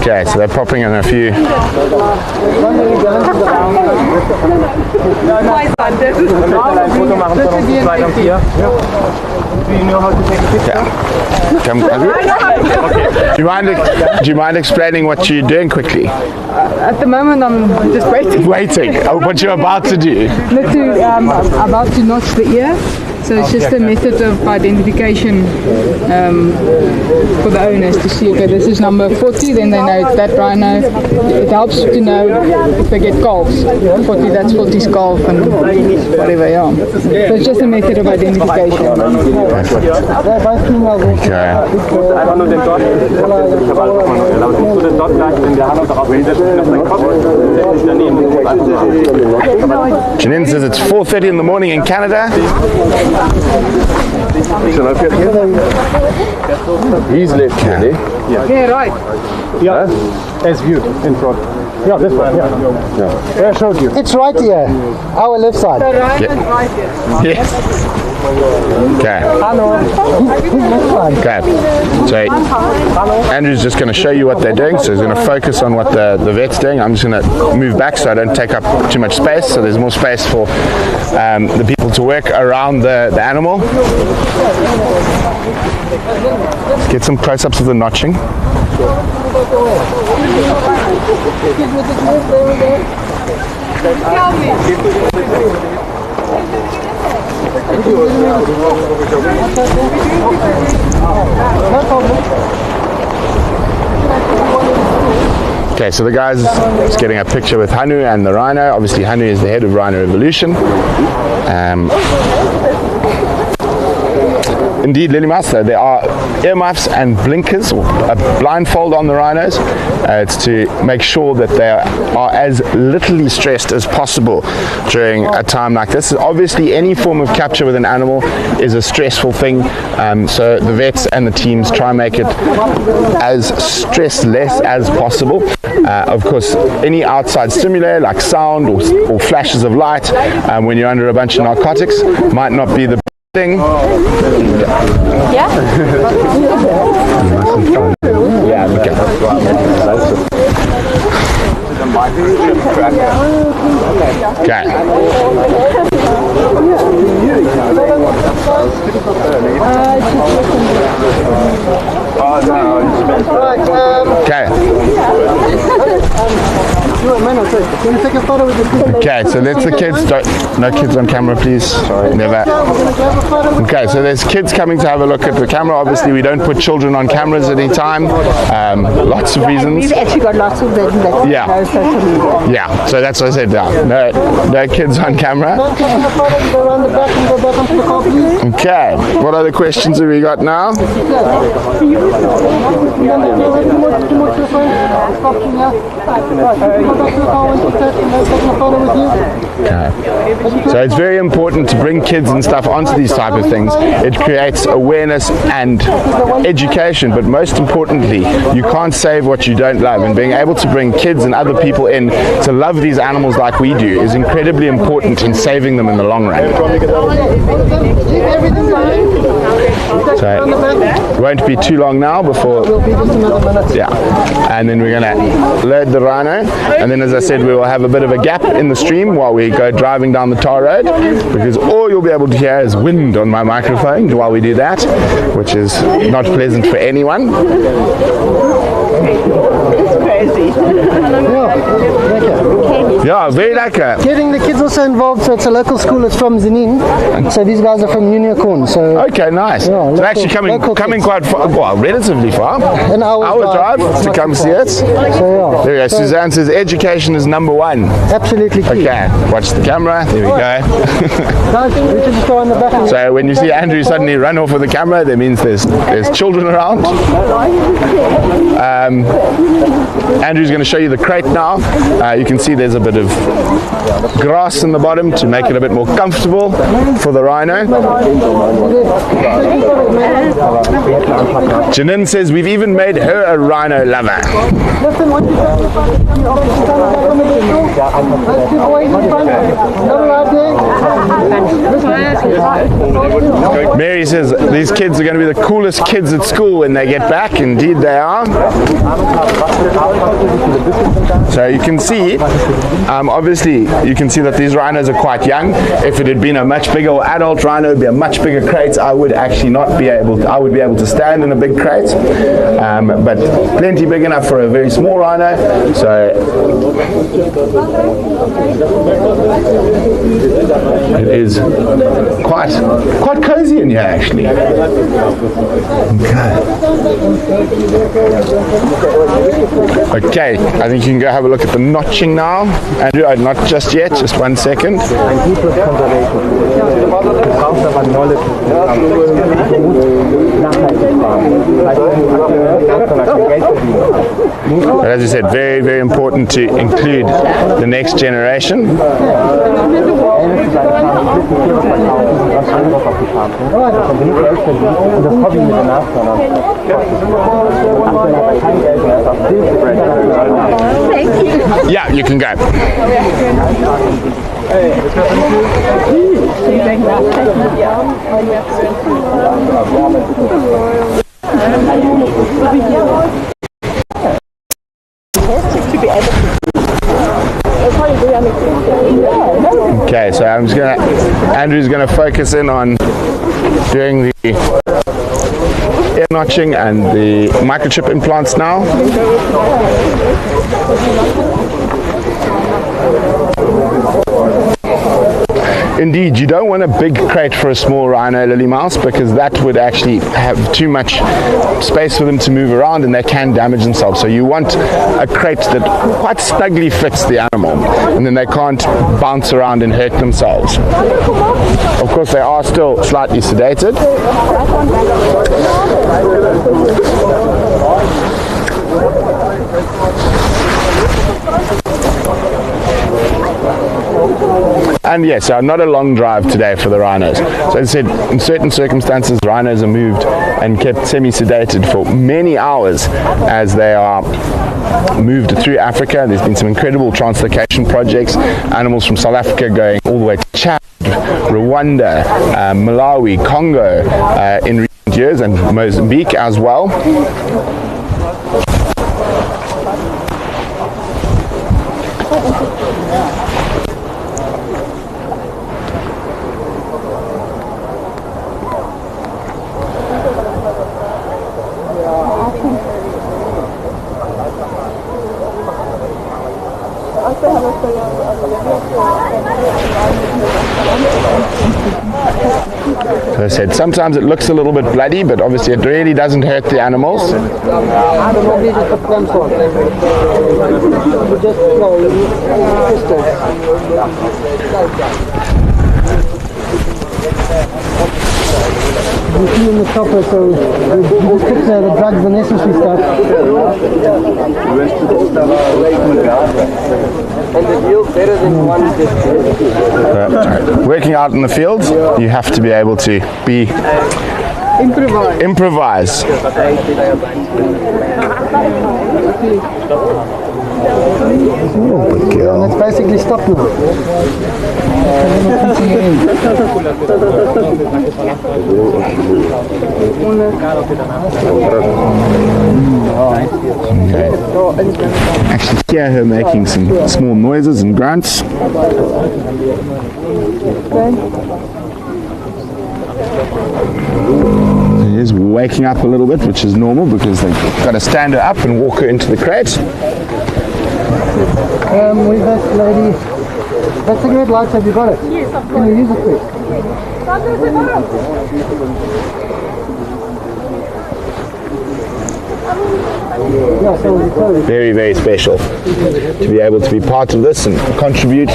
Okay, so they're popping in a few. Do you mind explaining what you're doing quickly? At the moment, I'm just waiting. Waiting. Oh, what you're about to do? About to notch the ear. So it's just a method of identification for the owners to see, okay, this is number 40, then they know it's that rhino. It helps to know if they get calves. 40, that's 40's calf and whatever, yeah. So it's just a method of identification. Janine says it's 4:30 in the morning in Canada. He's left here, eh? Yeah, right. Yeah, as viewed in front. Yeah, this one, yeah. Yeah, I showed you. It's right here, our left side. The rhino's right here. Yeah. Okay. Okay. So Andrew's just going to show you what they're doing. So he's going to focus on what the vet's doing. I'm just going to move back so I don't take up too much space. So there's more space for the people to work around the animal. Let's get some close-ups of the notching. Okay, so the guy's just getting a picture with Hanu and the rhino. Obviously, Hanu is the head of Rhino Revolution. Indeed, Lily Mouse, there are earmuffs and blinkers, or a blindfold on the rhinos. It's to make sure that they are as little stressed as possible during a time like this. Obviously, any form of capture with an animal is a stressful thing, so the vets and the teams try and make it as stressless as possible. Of course, any outside stimuli like sound or flashes of light when you're under a bunch of narcotics might not be the thing. Yeah? Yeah, okay. Okay. Okay, so that's the kids. No kids on camera, please. Never. Okay, so there's kids coming to have a look at the camera. Obviously, we don't put children on cameras at any time. Lots of reasons. We've actually got lots of them that know social media. Yeah, so that's what I said. No kids on camera. Okay, what other questions have we got now? Okay. So it's very important to bring kids and stuff onto these type of things. It creates awareness and education, but most importantly, you can't save what you don't love, and being able to bring kids and other people in to love these animals like we do is incredibly important in saving them in the long run. So it won't be too long now before, yeah, and then we're going to load the rhino, and then as I said, we will have a bit of a gap in the stream while we go driving down the tar road, because all you'll be able to hear is wind on my microphone while we do that, which is not pleasant for anyone. Yeah, very lekker. Getting the kids also involved, so it's a local school. It's from Zenin, so these guys are from Unicorn. So okay, nice. Yeah, so actually coming quite far, well, relatively far. An hour drive to come see it. So yeah. There we go. Suzanne says education is number one. Absolutely key. Okay, watch the camera. There we go. Guys, we can just go on the back. So when you see Andrew suddenly run off with the camera, that means there's children around. Andrew's going to show you the crate now. You can see there's a bit of grass in the bottom to make it a bit more comfortable for the rhino. Janine says we've even made her a rhino lover. Mary says These kids are going to be the coolest kids at school when they get back. Indeed they are. So you can see, obviously you can see that these rhinos are quite young. If it had been a much bigger or adult rhino, it would be a much bigger crate. I would actually not be able to, I would be able to stand in a big crate, but plenty big enough for a very small rhino. So it is quite cozy in here actually. Okay, I think you can go have a look at the notching now. Andrew, not just yet, just 1 second. But as I said, very, very important to include the next generation. Yeah, you can go. Okay, so Andrew's gonna focus in on doing the ear notching and the microchip implants now. Indeed, you don't want a big crate for a small rhino, Lily Mouse, because that would actually have too much space for them to move around and they can damage themselves. So you want a crate that quite snugly fits the animal and then they can't bounce around and hurt themselves. Of course, they are still slightly sedated. And yes, so not a long drive today for the rhinos. So as I said, in certain circumstances, rhinos are moved and kept semi-sedated for many hours as they are moved through Africa. There's been some incredible translocation projects, animals from South Africa going all the way to Chad, Rwanda, Malawi, Congo in recent years, and Mozambique as well. As I said, sometimes it looks a little bit bloody, but obviously it really doesn't hurt the animals. You see in the chopper, so we just put the drugs, the necessary stuff. Working out in the fields, you have to be able to be improvise. And it's basically stopped now. Actually hear her making some small noises and grunts. She is waking up a little bit, which is normal because they've got to stand her up and walk her into the crate. With that lady, that cigarette lights, have you got it? Yes, of course. Can you use it quick? Very, very special to be able to be part of this and contribute,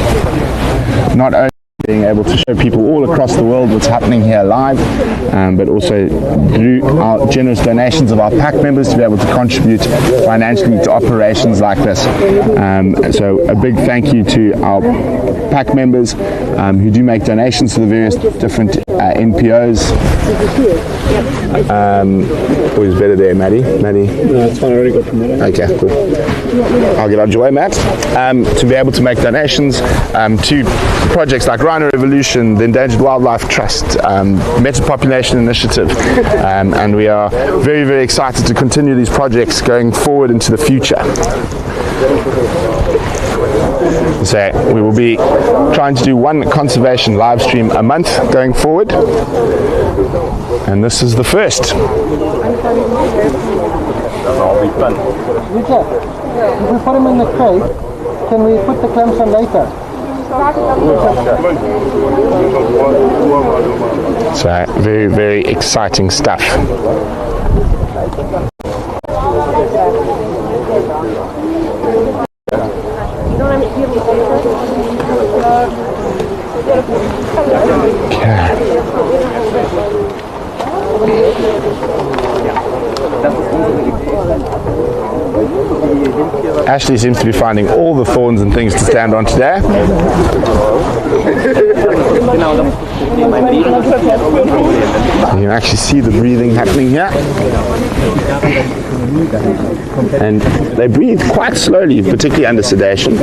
not only being able to show people all across the world what's happening here live, but also through our generous donations of our pack members to be able to contribute financially to operations like this. So a big thank you to our pack members who do make donations to the various different NPOs. Always better there, Maddie. No, it's fine. I already got from there. Okay, cool. I'll get out of your way, Matt. To be able to make donations to projects like Rhino Revolution, the Endangered Wildlife Trust, Meta Population Initiative, and we are very, very excited to continue these projects going forward into the future. So we will be trying to do one conservation live stream a month going forward, and this is the first. Rita, if we put him in the crate, can we put the clamps on later? So very, very exciting stuff. Ashley seems to be finding all the thorns and things to stand on today. You can actually see the breathing happening here. And they breathe quite slowly, particularly under sedation.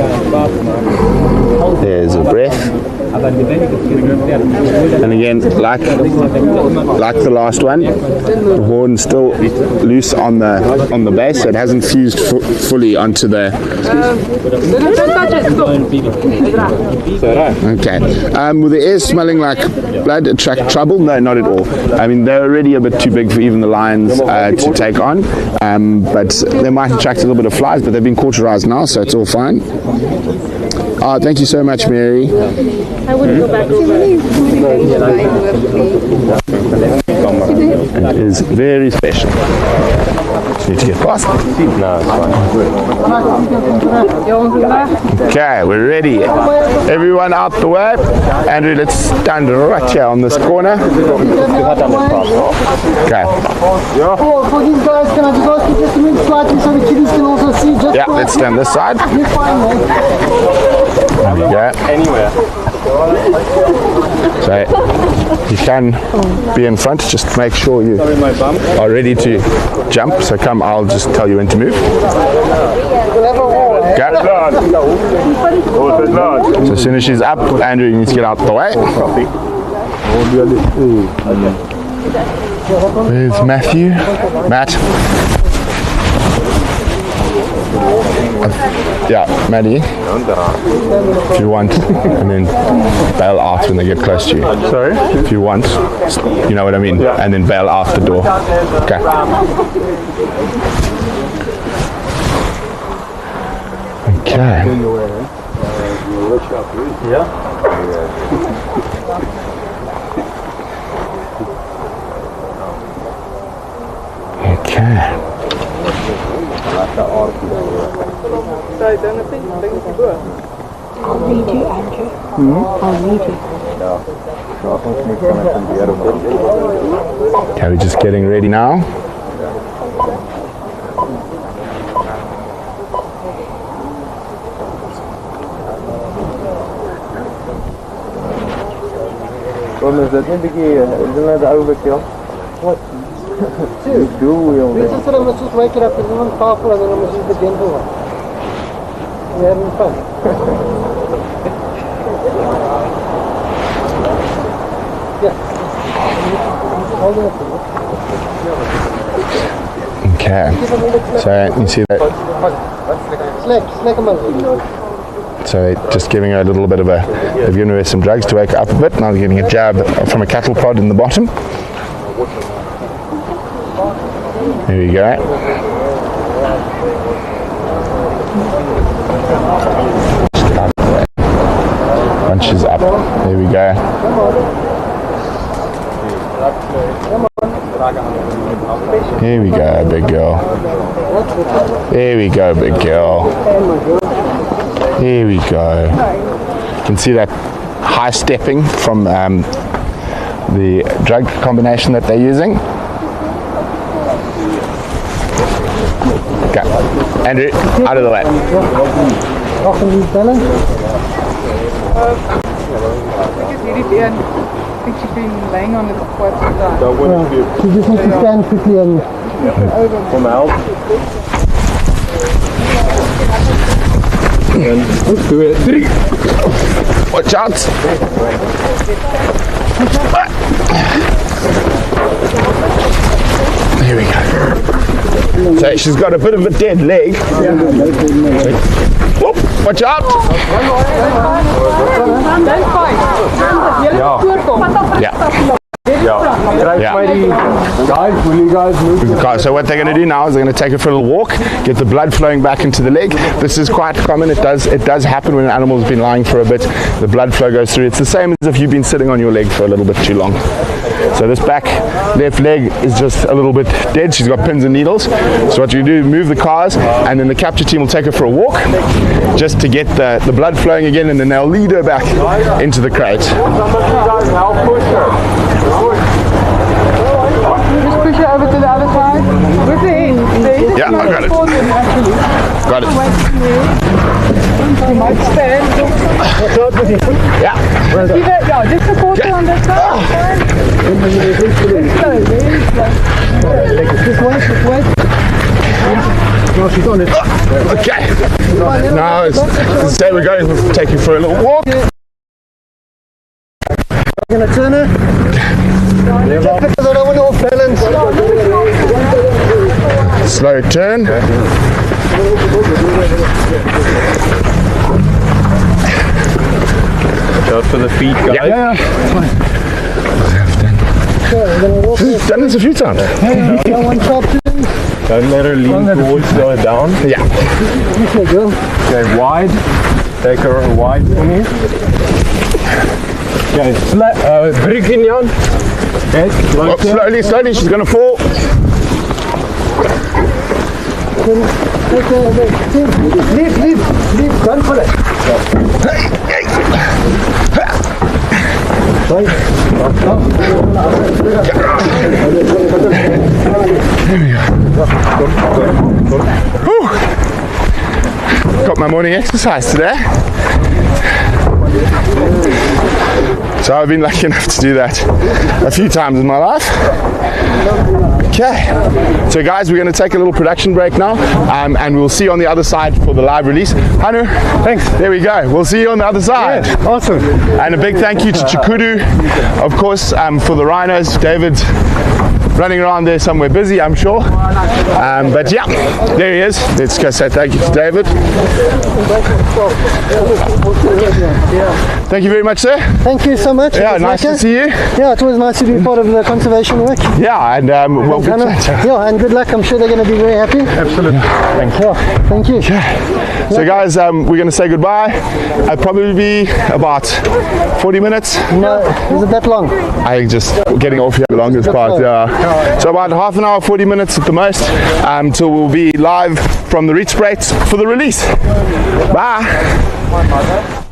There's a breath. And again, like the last one, the horn's still loose on the base, so it hasn't fused fully onto the. Okay. Will the ears smelling like blood attract trouble? No, not at all. I mean, they're already a bit too big for even the lions to take on, but they might attract a little bit of flies, but they've been cauterized now, so it's all fine. Thank you so much, Mary. I wouldn't go back over. It is very special. Just need to get past. No, it's fine. Okay, we're ready. Everyone out the way. Andrew, let's stand right here on this corner. Okay. For these guys, can I just ask you just to move slightly so the kiddies can also see? Yeah, let's stand this side. You're fine, mate. There we go. Anywhere. So you can be in front, just make sure you are ready to jump. So come, I'll just tell you when to move. Okay. So as soon as she's up, Andrew, you need to get out the way. There's Matthew. Matt. Yeah, Maddie, if you want, and then bail out when they get close to you. Sorry? If you want, you know what I mean, and then bail out the door. Okay. Okay. Okay. I'll read you, Andrew. I'll read you. Okay, we're just getting ready now. Is dat een beetje, is dat de overkill? What? You do, We just said I must just wake it up because it's powerful and then I must use the gentle one. We're having fun. Yeah. Hold it up. Okay. So you see that? Slack a monkey. So just giving her a little bit of a, they've given her some drugs to wake her up a bit. Now they're giving a jab from a cattle prod in the bottom. There we go. Bunches up. There we go. Here we go, big girl. There we go, big girl. Here we go. You can see that high stepping from the drug combination that they're using. Okay, Andrew, out of the way. Off and leave balance. I think she's been laying on it for quite some time. She just needs to stand quickly and Kom help. En 2, 3. Watch out. Here we go. So she's got a bit of a dead leg. Whoop, watch out. Yeah. Guys, will you guys move? Okay, so what they're going to do now is they're going to take it for a little walk, get the blood flowing back into the leg. This is quite common. It does happen when an animal's been lying for a bit. The blood flow goes through. It's the same as if you've been sitting on your leg for a little bit too long. So this back left leg is just a little bit dead. She's got pins and needles. So what you do, move the cars, and then the capture team will take her for a walk just to get the blood flowing again, and then they'll lead her back into the crate. Just push her over to the other side. With the head. Yeah, I got it. Got it. You might stand. Yeah. Just support her on that side. Just wait. no, she's on it. Okay. Now it's say we're going to take you for a little walk. I'm gonna turn her. Because I don't want to off balance. Slow turn. Out for the feet, guys. Yeah. Done this a few times. One shot turn. Don't let her lean towards her down. Yeah. Okay, go. Okay, wide. Take her wide for me. Okay, break in Jan. Okay, Oh, slowly, she's going to fall. Leave, run for it. Got my morning exercise today. So I've been lucky enough to do that a few times in my life. Okay, so guys, we're going to take a little production break now, and we'll see you on the other side for the live release. Hanu, Thanks. there we go. We'll see you on the other side. Yeah, awesome. And a big thank you to Chikudu, of course, for the rhinos. David running around there somewhere busy, I'm sure. But yeah, there he is. Let's go say thank you to David. Thank you very much, sir. Thank you so much. Yeah, nice to see you. Yeah, it was nice to be part of the conservation work. Yeah, and well, good chat. Yeah, and good luck. I'm sure they're going to be very happy. Absolutely. Thank you. Yeah, thank you. So guys, we're going to say goodbye. I'll probably be about 40 minutes. No, is it that long? I just getting off here the longest part. Yeah. So about half an hour, 40 minutes at the most, till we'll be live from the Rietspraat for the release. Bye.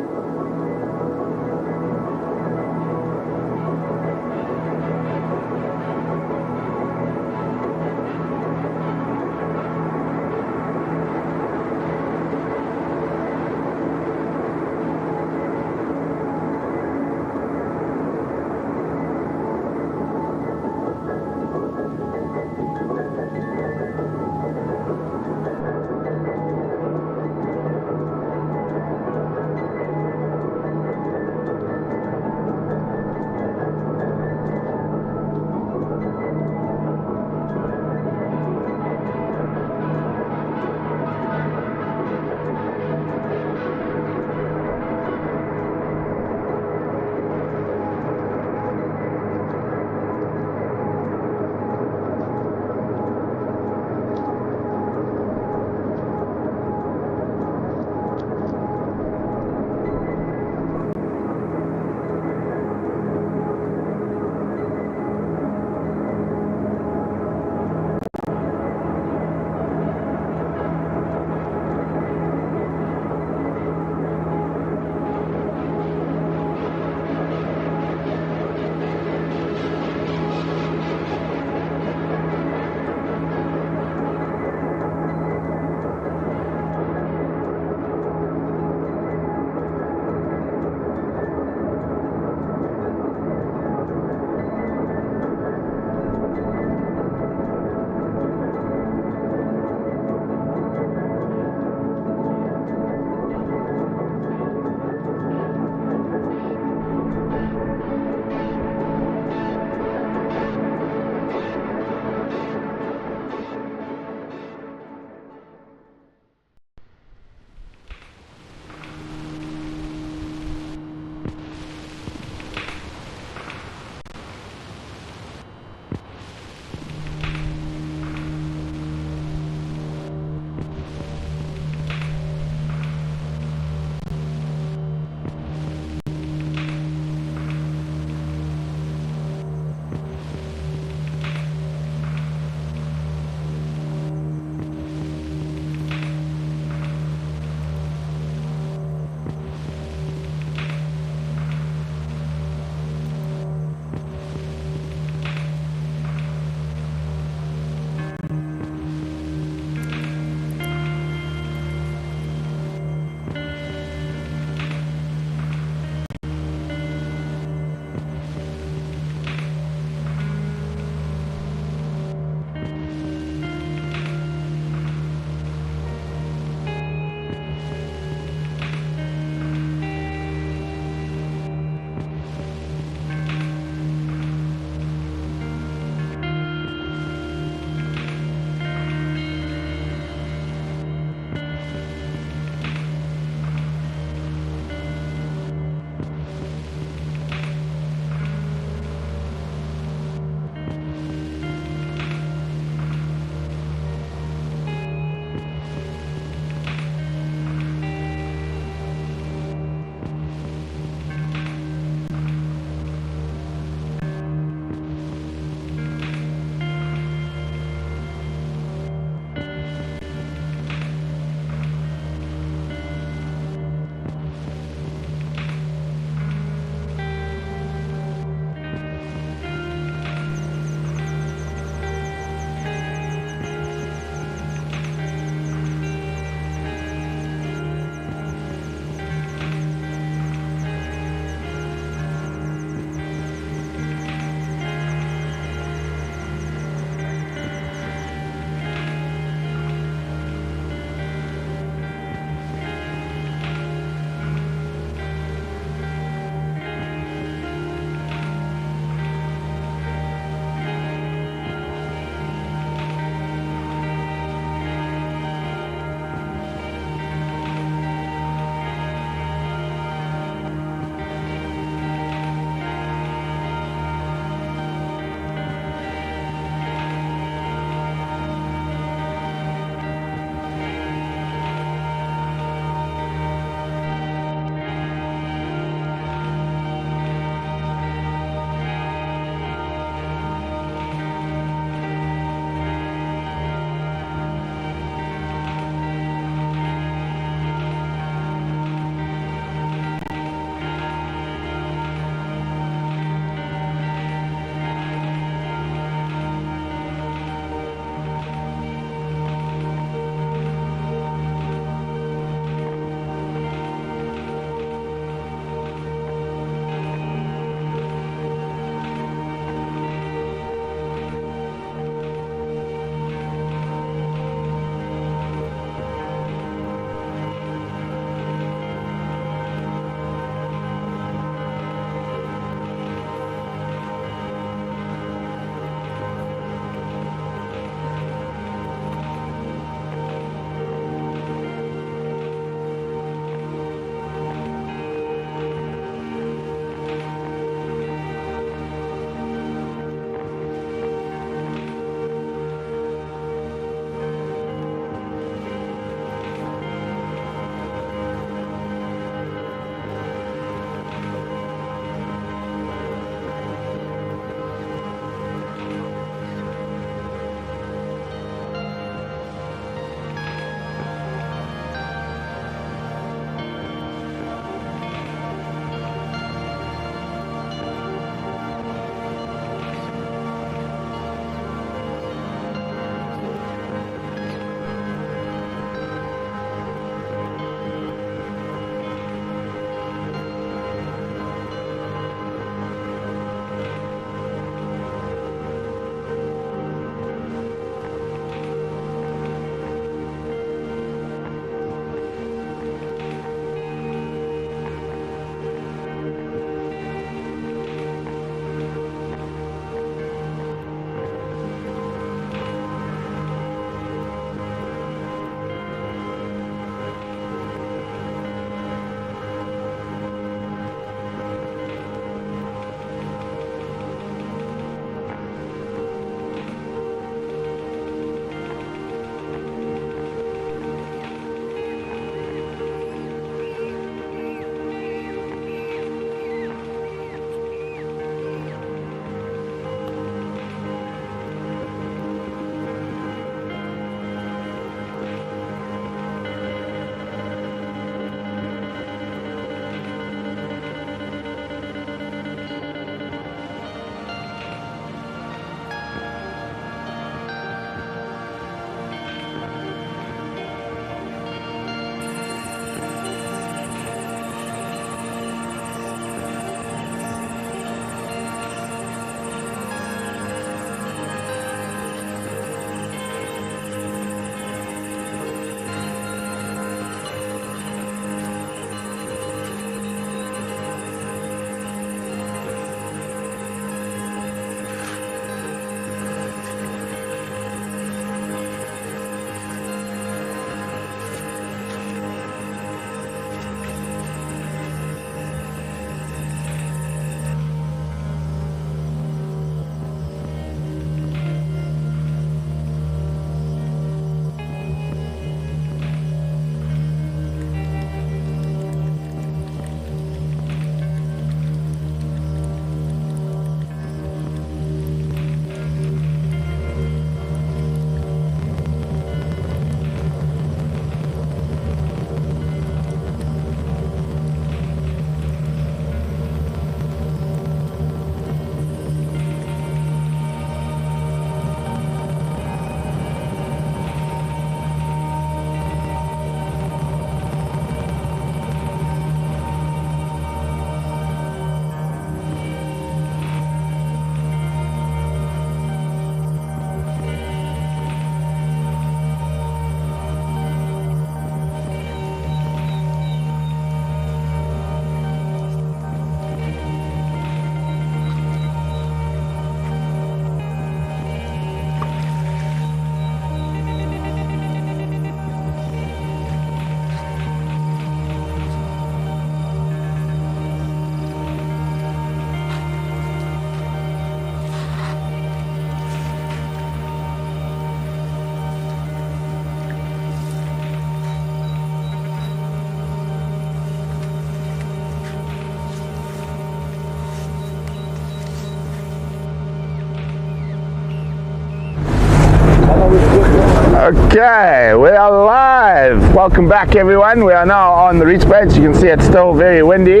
Okay, we are live. Welcome back, everyone. We are now on the reach bridge. You can see it's still very windy,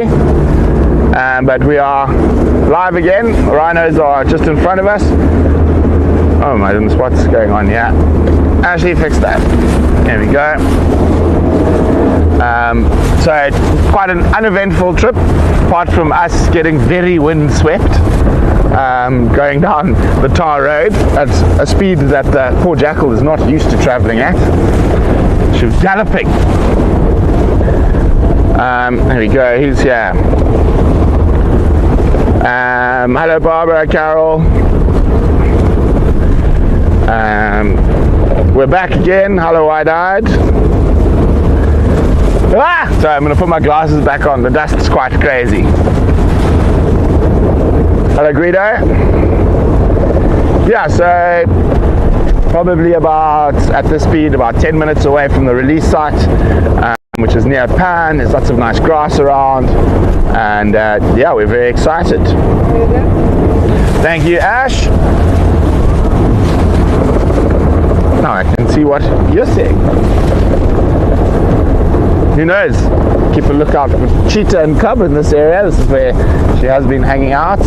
but we are live again. Rhinos are just in front of us. Oh my goodness, what's going on here? Actually, fix that. There we go. So quite an uneventful trip, apart from us getting very windswept. Going down the tar road at a speed that the poor jackal is not used to travelling at. She was galloping. There we go, who's here? Hello Barbara, Carol. We're back again. Hello Wide-Eyed. So I'm going to put my glasses back on. The dust's quite crazy. Hello Guido. Yeah, so probably about, at this speed, about 10 minutes away from the release site, which is near Pan. There's lots of nice grass around, and yeah, we're very excited. Thank you, Ash. Now I can see what you're saying. Who knows? Keep a lookout for cheetah and cub in this area. This is where she has been hanging out.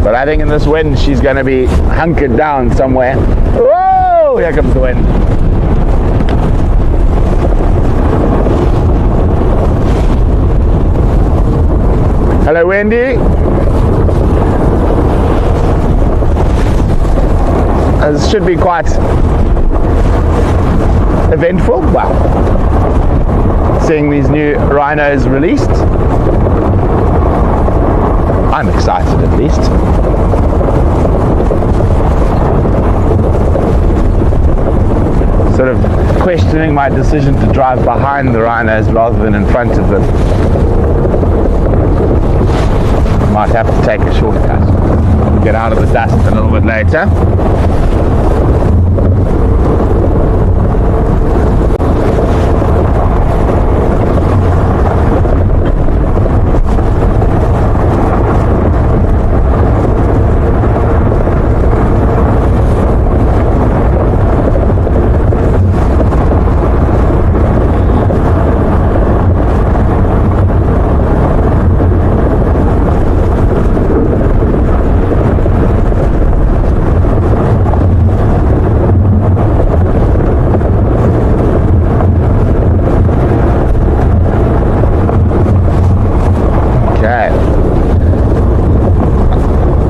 But I think in this wind she's going to be hunkered down somewhere. Whoa! Here comes the wind. Hello Wendy. This should be quite eventful. Wow. Seeing these new rhinos released. I'm excited at least. Sort of questioning my decision to drive behind the rhinos rather than in front of them. Might have to take a shortcut. Get out of the dust a little bit later.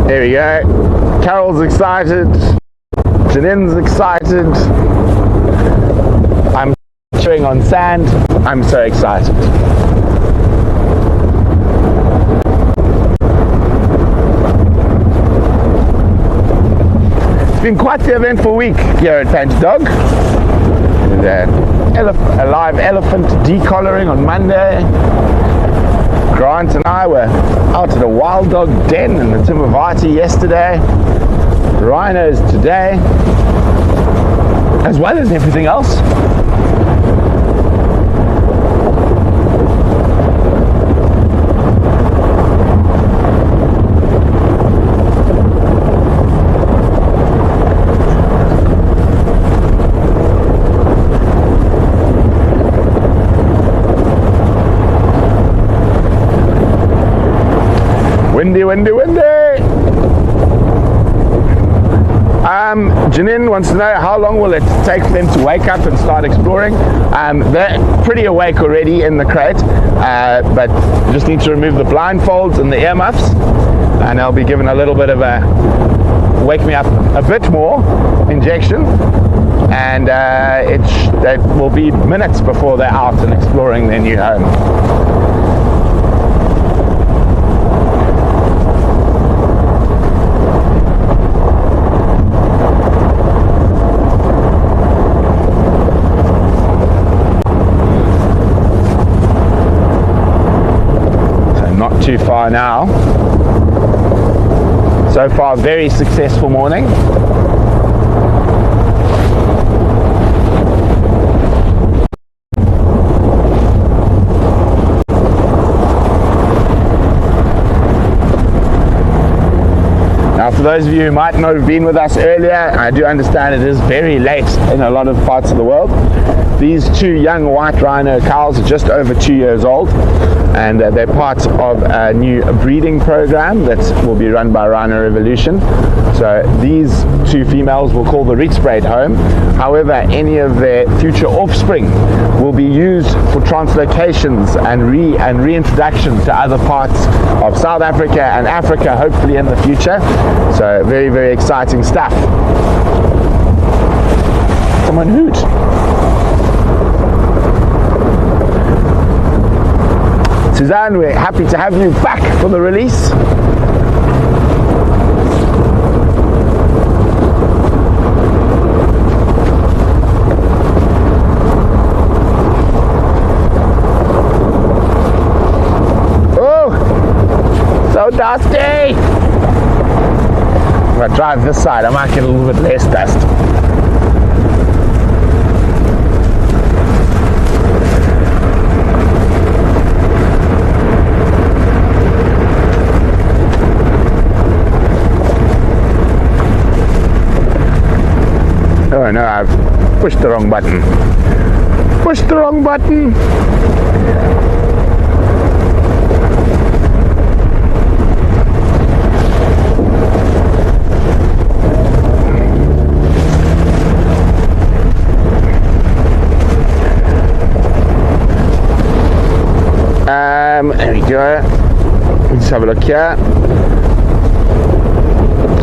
There we go. Carol's excited. Janine's excited. I'm chewing on sand. I'm so excited. It's been quite the eventful week here at Panther Dog. A live elephant decollaring on Monday. Grant and I were out at a wild dog den in the Timavati yesterday. Rhinos today, as well as everything else. Windy, windy, windy. Janine wants to know how long will it take for them to wake up and start exploring. They're pretty awake already in the crate, but just need to remove the blindfolds and the earmuffs, and they'll be given a little bit of a wake me up a bit more injection, and it will be minutes before they're out and exploring their new home. Too far now. So far, very successful morning. Now Now, for those of you who might not have been with us earlier, I do understand it is very late in a lot of parts of the world. These two young white rhino cows are just over 2 years old, and they're part of a new breeding program that will be run by Rhino Revolution. So these two females will call the Rietsbraid home. However, any of their future offspring will be used for translocations and reintroduction to other parts of South Africa and Africa, hopefully in the future. So very, very exciting stuff. Someone hoot. Suzanne, we're happy to have you back for the release. Oh, so dusty. If I drive this side, I might get a little bit less dust. Oh no, I've pushed the wrong button. Pushed the wrong button. There we go. Let's have a look here.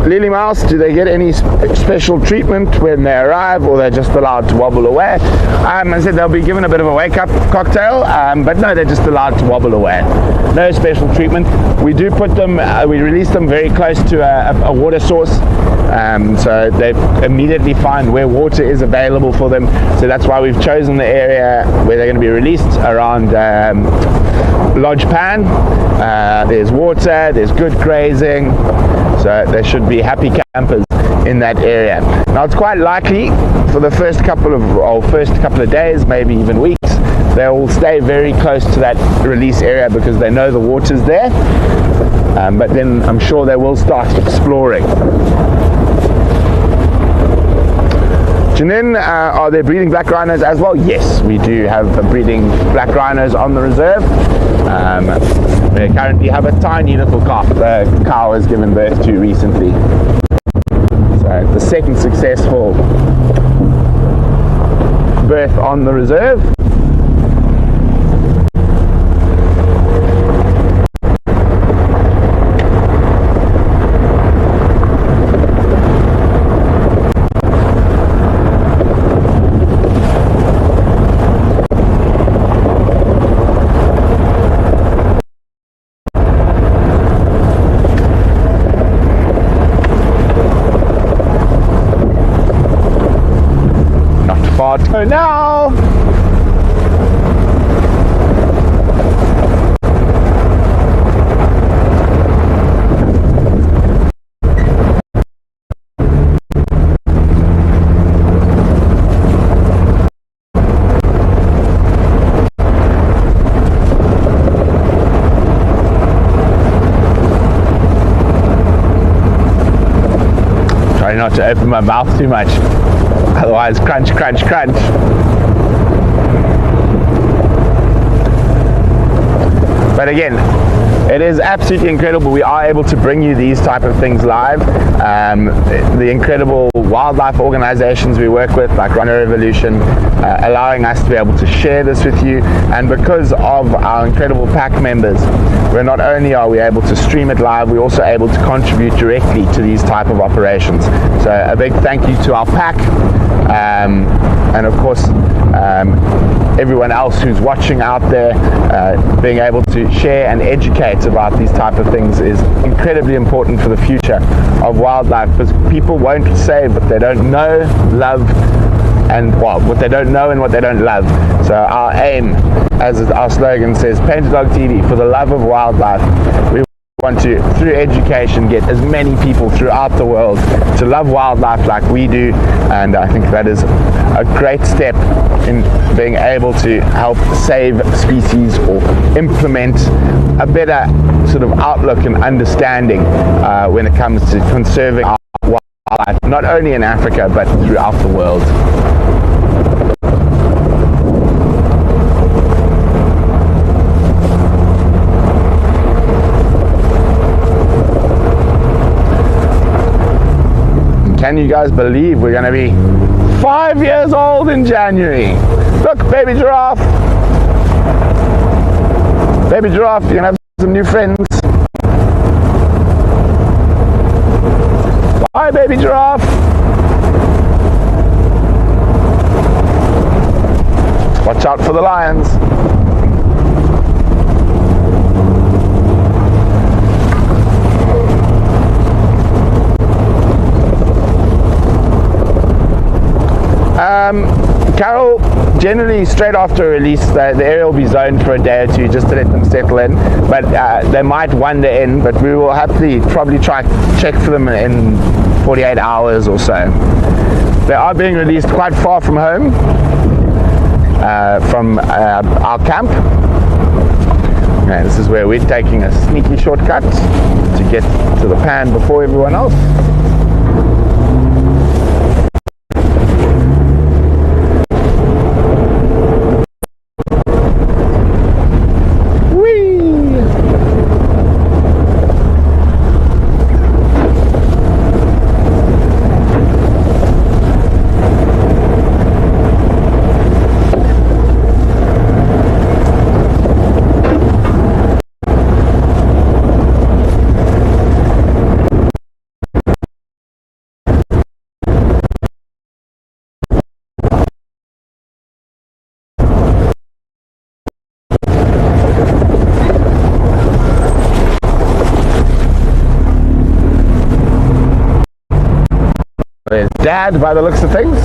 Lily Mouse, do they get any special treatment when they arrive, or they're just allowed to wobble away? I said they'll be given a bit of a wake-up cocktail, but no, they're just allowed to wobble away. No special treatment. We do put them, we release them very close to a water source, so they immediately find where water is available for them. So that's why we've chosen the area where they're going to be released around Lodge Pan. There's water, there's good grazing, so they should be happy campers in that area. Now it's quite likely for the first couple of days, maybe even weeks, they will stay very close to that release area because they know the water's there, but then I'm sure they will start exploring. Janine, are there breeding black rhinos as well? Yes, we do have breeding black rhinos on the reserve. We currently have a tiny little calf the cow has given birth to recently. So the second successful birth on the reserve. So now try not to open my mouth too much. Otherwise, crunch, crunch, crunch. But again, it is absolutely incredible. We are able to bring you these type of things live. The incredible wildlife organizations we work with, like Rhino Revolution, allowing us to be able to share this with you. And because of our incredible pack members, where not only are we able to stream it live, we're also able to contribute directly to these type of operations. So a big thank you to our pack, and of course everyone else who's watching out there. Being able to share and educate about these type of things is incredibly important for the future of wildlife, because people won't say what they don't know, love, and what they don't know and what they don't love. So our aim, as our slogan says, Painted Dog TV, for the love of wildlife. We want to, through education, get as many people throughout the world to love wildlife like we do, and I think that is a great step in being able to help save species or implement a better sort of outlook and understanding when it comes to conserving our wildlife, not only in Africa but throughout the world. Can you guys believe we're going to be 5 years old in January? Look, baby giraffe. Baby giraffe, you're going to have some new friends. Bye, baby giraffe. Watch out for the lions. Carol, generally straight after a release, the area will be zoned for a day or two just to let them settle in, but they might wander in, but we will happily probably try to check for them in 48 hours or so. They are being released quite far from home, from our camp. Okay, this is where we're taking a sneaky shortcut to get to the pan before everyone else. There's Dad by the looks of things.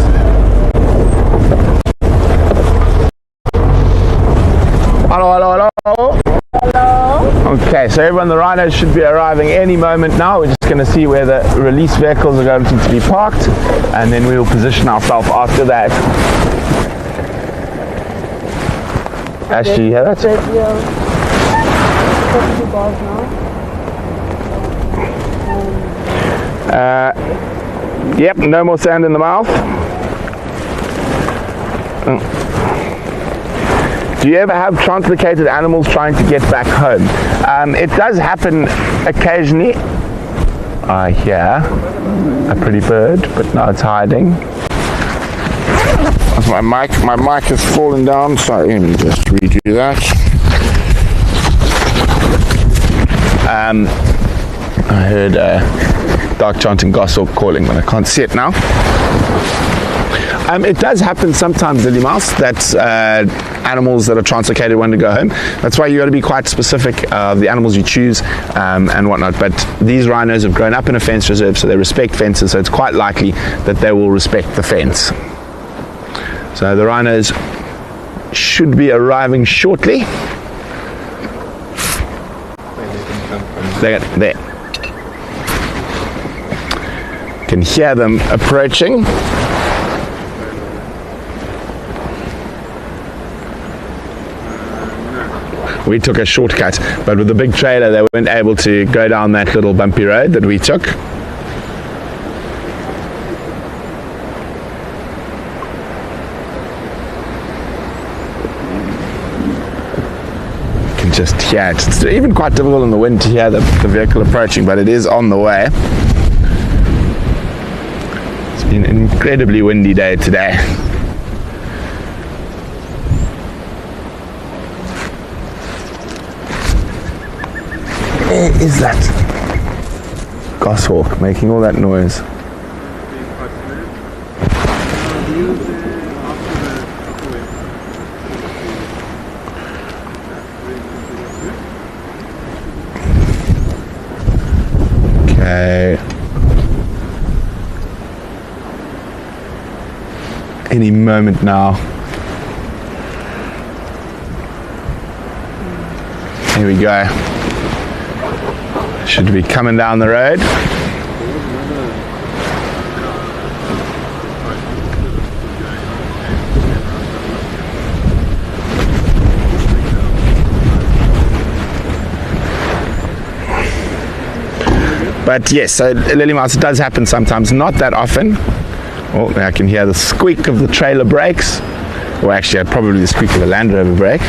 Hello, hello, hello. Hello. Okay, so everyone, the rhinos should be arriving any moment now. We're just going to see where the release vehicles are going to be parked, and then we will position ourselves after that. Ashley, you hear that? Yep, no more sand in the mouth. Do you ever have translocated animals trying to get back home? It does happen occasionally. I hear a pretty bird, but now it's hiding. That's my mic has fallen down, so let me just redo that. I heard dark chanting goshawk calling, but I can't see it now. It does happen sometimes, Lily Mouse, that animals that are translocated want to go home. That's why you got to be quite specific of the animals you choose and whatnot. But these rhinos have grown up in a fence reserve, so they respect fences, so it's quite likely that they will respect the fence. So the rhinos should be arriving shortly. There. Can hear them approaching. We took a shortcut, but with the big trailer they weren't able to go down that little bumpy road that we took. You can just hear it. It's even quite difficult in the wind to hear the vehicle approaching, but it is on the way. It's been an incredibly windy day today. Where is that goshawk making all that noise? Okay. Any moment now. Here we go. Should be coming down the road. But yes, so Lily Mouse, it does happen sometimes, not that often. Oh, I can hear the squeak of the trailer brakes. Or actually, probably the squeak of the Land Rover brake.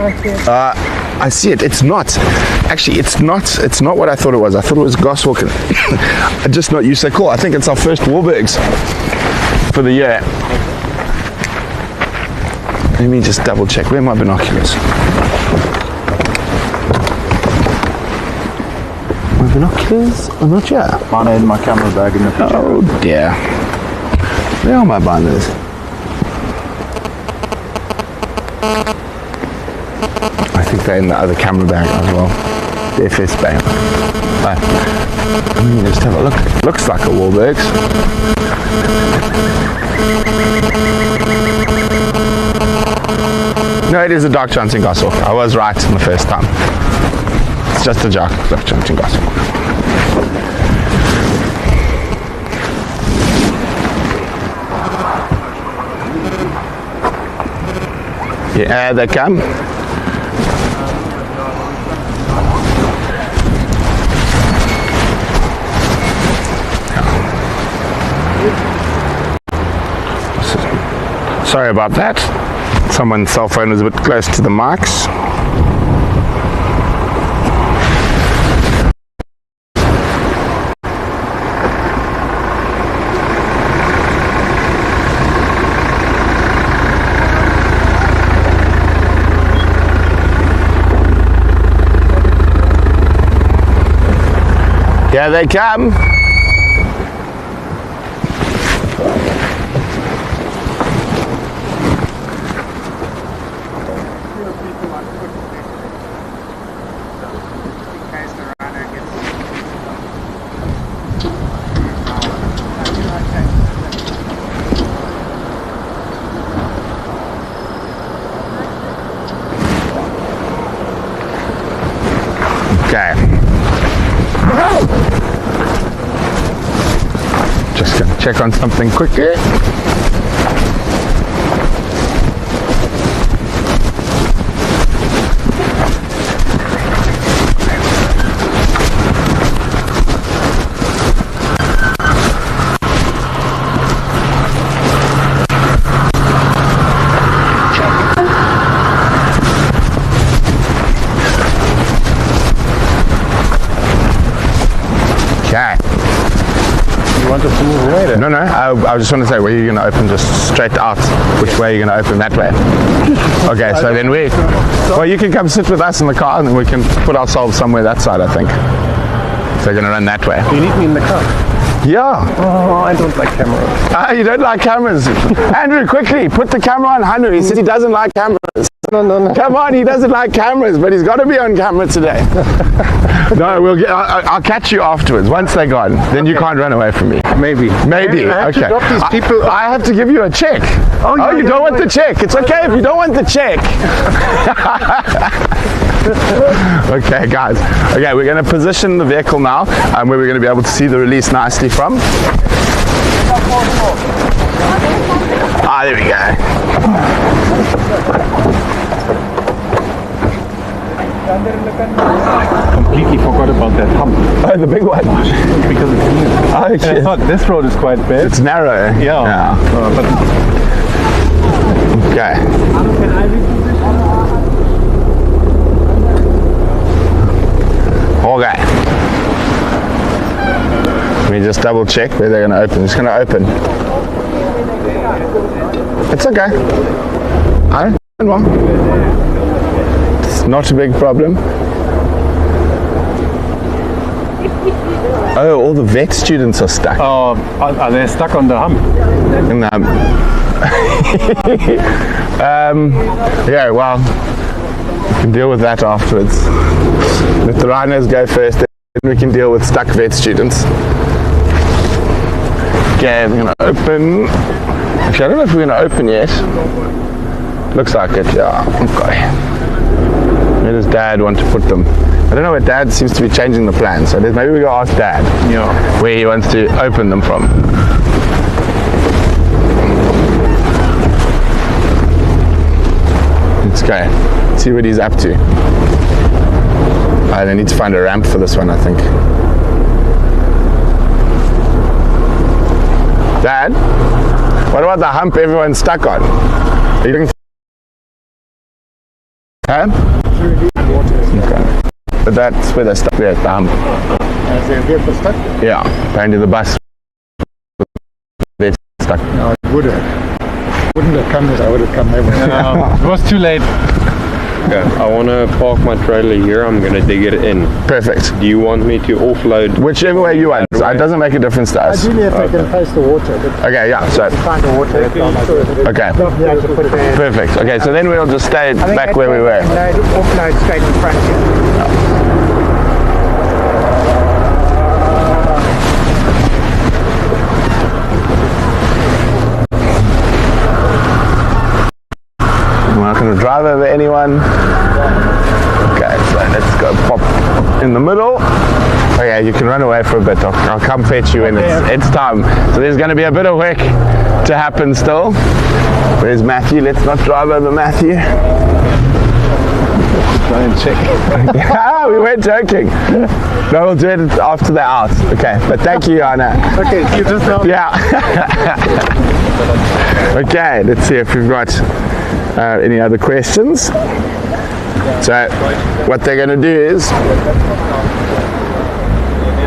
I see it. It's not. Actually, it's not what I thought it was. I thought it was Goswalk. I'm just not used to call. I think it's our first Warburgs for the year. Let me just double check. Where are my binoculars? My binoculars? I'm not sure. Mine in my camera bag in the picture. Oh dear. Where are my binders? I think they're in the other camera bag as well. The FS bag. Let me just have a look. Looks like a Wahlbergs. No, it is a dark Johnson Goswalk. I was right in the first time. It's just a dark Johnson Goswalk. Yeah, they come. Sorry about that. Someone's cell phone was a bit close to the mics. Here they come. Okay. Just gonna check on something quickly. Okay. You want us to move away then? No, I just want to say, where are you going to open just straight out? Which way are you going to open? That way? Okay, so then well, you can come sit with us in the car and then we can put ourselves somewhere that side, I think. So you're going to run that way. Do you need me in the car? Yeah. Oh, I don't like cameras. Ah, you don't like cameras. Andrew, quickly, put the camera on Hanu. He says he doesn't like cameras. No. Come on, he doesn't like cameras, but he's got to be on camera today. No, I'll catch you afterwards. Once they're gone, then you can't run away from me. Maybe. Maybe. I have Okay. to drop these people. I have to give you a check. Oh, yeah, you don't want the check. It's okay if you don't want the check. Okay, guys. Okay, we're going to position the vehicle now, where we're going to be able to see the release nicely from. Ah, there we go. Completely forgot about that hump Oh, the big one. because it's new. Oh, And I shit. thought this road is quite bad. It's narrow. Yeah. But Okay. Okay. Let me just double check where they're going to open. It's going to open. It's okay. I don't know. It's not a big problem. Oh, all the vet students are stuck. are they stuck on the hump? In the yeah, well, we can deal with that afterwards. Let the rhinos go first, then we can deal with stuck vet students. Okay, we're going to open. Actually, I don't know if we're going to open yet. Looks like it, yeah. Okay. Where does Dad want to put them? I don't know where Dad seems to be changing the plan, so maybe we go ask Dad where he wants to open them from. Let's Let's go. See what he's up to. I need to find a ramp for this one, I think. Dad, what about the hump everyone's stuck on? Are you looking for? Huh? Okay. But that's where they're stuck there at the hump. Is there a vehicle stuck? Yeah, apparently the bus. They're stuck. No, it wouldn't have come as I would have come over. It was too late. Okay, I want to park my trailer here. I'm going to dig it in. Perfect. Do you want me to offload? Whichever way you want. It doesn't make a difference to us. Ideally, if I can face the water. Okay, yeah, so. Find the water. Okay. Perfect. Okay, so then we'll just stay back where we were. Offload straight in front here. I'm not going to drive over anyone. Okay, so let's go pop in the middle. Okay, you can run away for a bit. I'll come fetch you when it's time. So there's going to be a bit of work to happen still. Where's Matthew? Let's not drive over Matthew. Try and check. Yeah, we weren't joking. No, we'll do it after they're out. Okay, but thank you, Anna. Okay, you just know. Yeah. Okay, let's see if we've got any other questions. So what they're going to do is,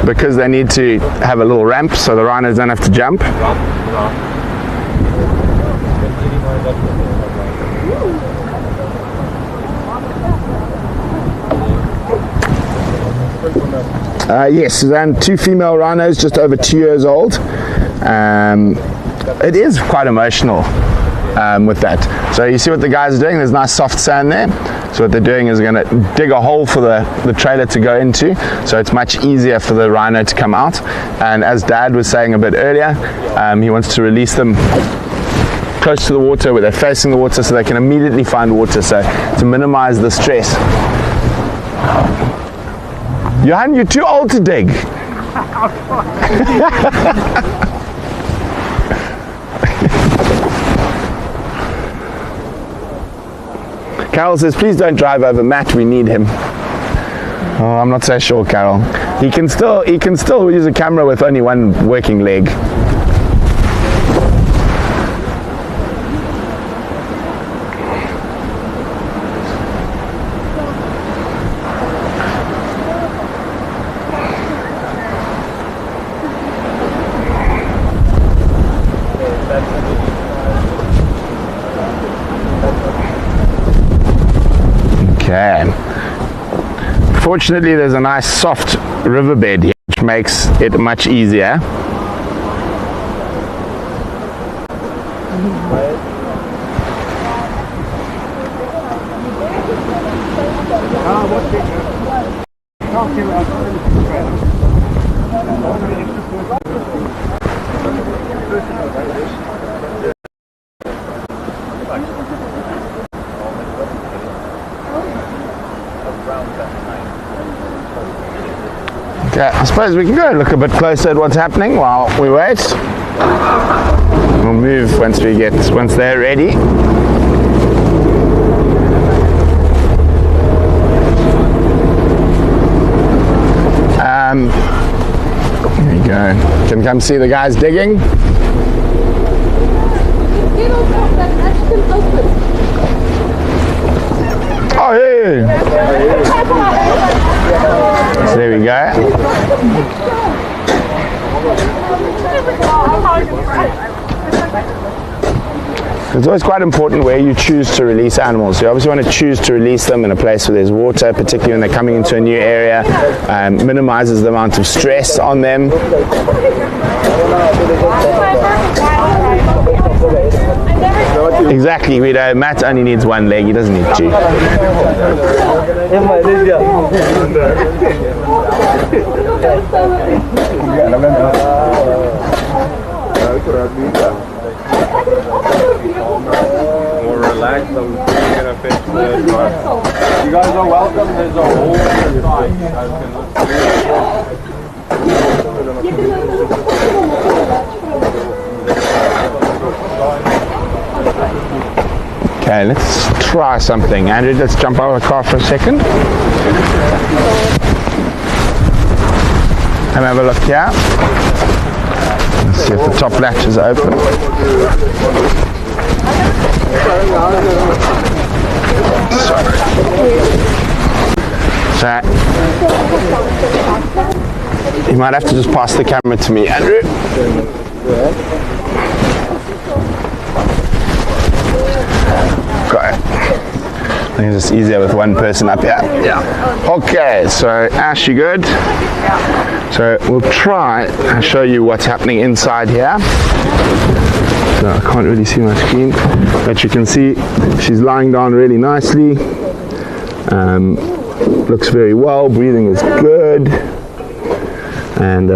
because they need to have a little ramp so the rhinos don't have to jump, yes, Suzanne, 2 female rhinos, just over 2 years old. It is quite emotional with that. So you see what the guys are doing, there's nice soft sand there. So what they're doing is going to dig a hole for the trailer to go into, so it's much easier for the rhino to come out. And as Dad was saying a bit earlier, he wants to release them close to the water where they're facing the water so they can immediately find water, so to minimize the stress. Johan, you're too old to dig. Carol says, please don't drive over Matt, we need him. Oh, I'm not so sure, Carol. He can still use a camera with only one working leg. Okay. Fortunately, there's a nice soft riverbed here, which makes it much easier. Okay, I suppose we can go and look a bit closer at what's happening while we wait. We'll move once they're ready. Here we go. Can come see the guys digging. Oh, yeah. So there we go. It's always quite important where you choose to release animals. You obviously want to choose to release them in a place where there's water, particularly when they're coming into a new area. Minimizes the amount of stress on them. Exactly, Matt only needs one leg, he doesn't need two. More relaxed, I'm gonna fix the car. You guys are welcome, there's a hole in the side. You guys can look Okay, let's try something. Andrew, let's jump out of the car for a second. And have a look here. Let's see if the top latch is open. So, you might have to just pass the camera to me, Andrew. Okay. I think it's just easier with one person up here. Yeah. Okay, so Ash, you good? So we'll try and show you what's happening inside here. So I can't really see my screen, but you can see she's lying down really nicely. Looks very well, breathing is good. And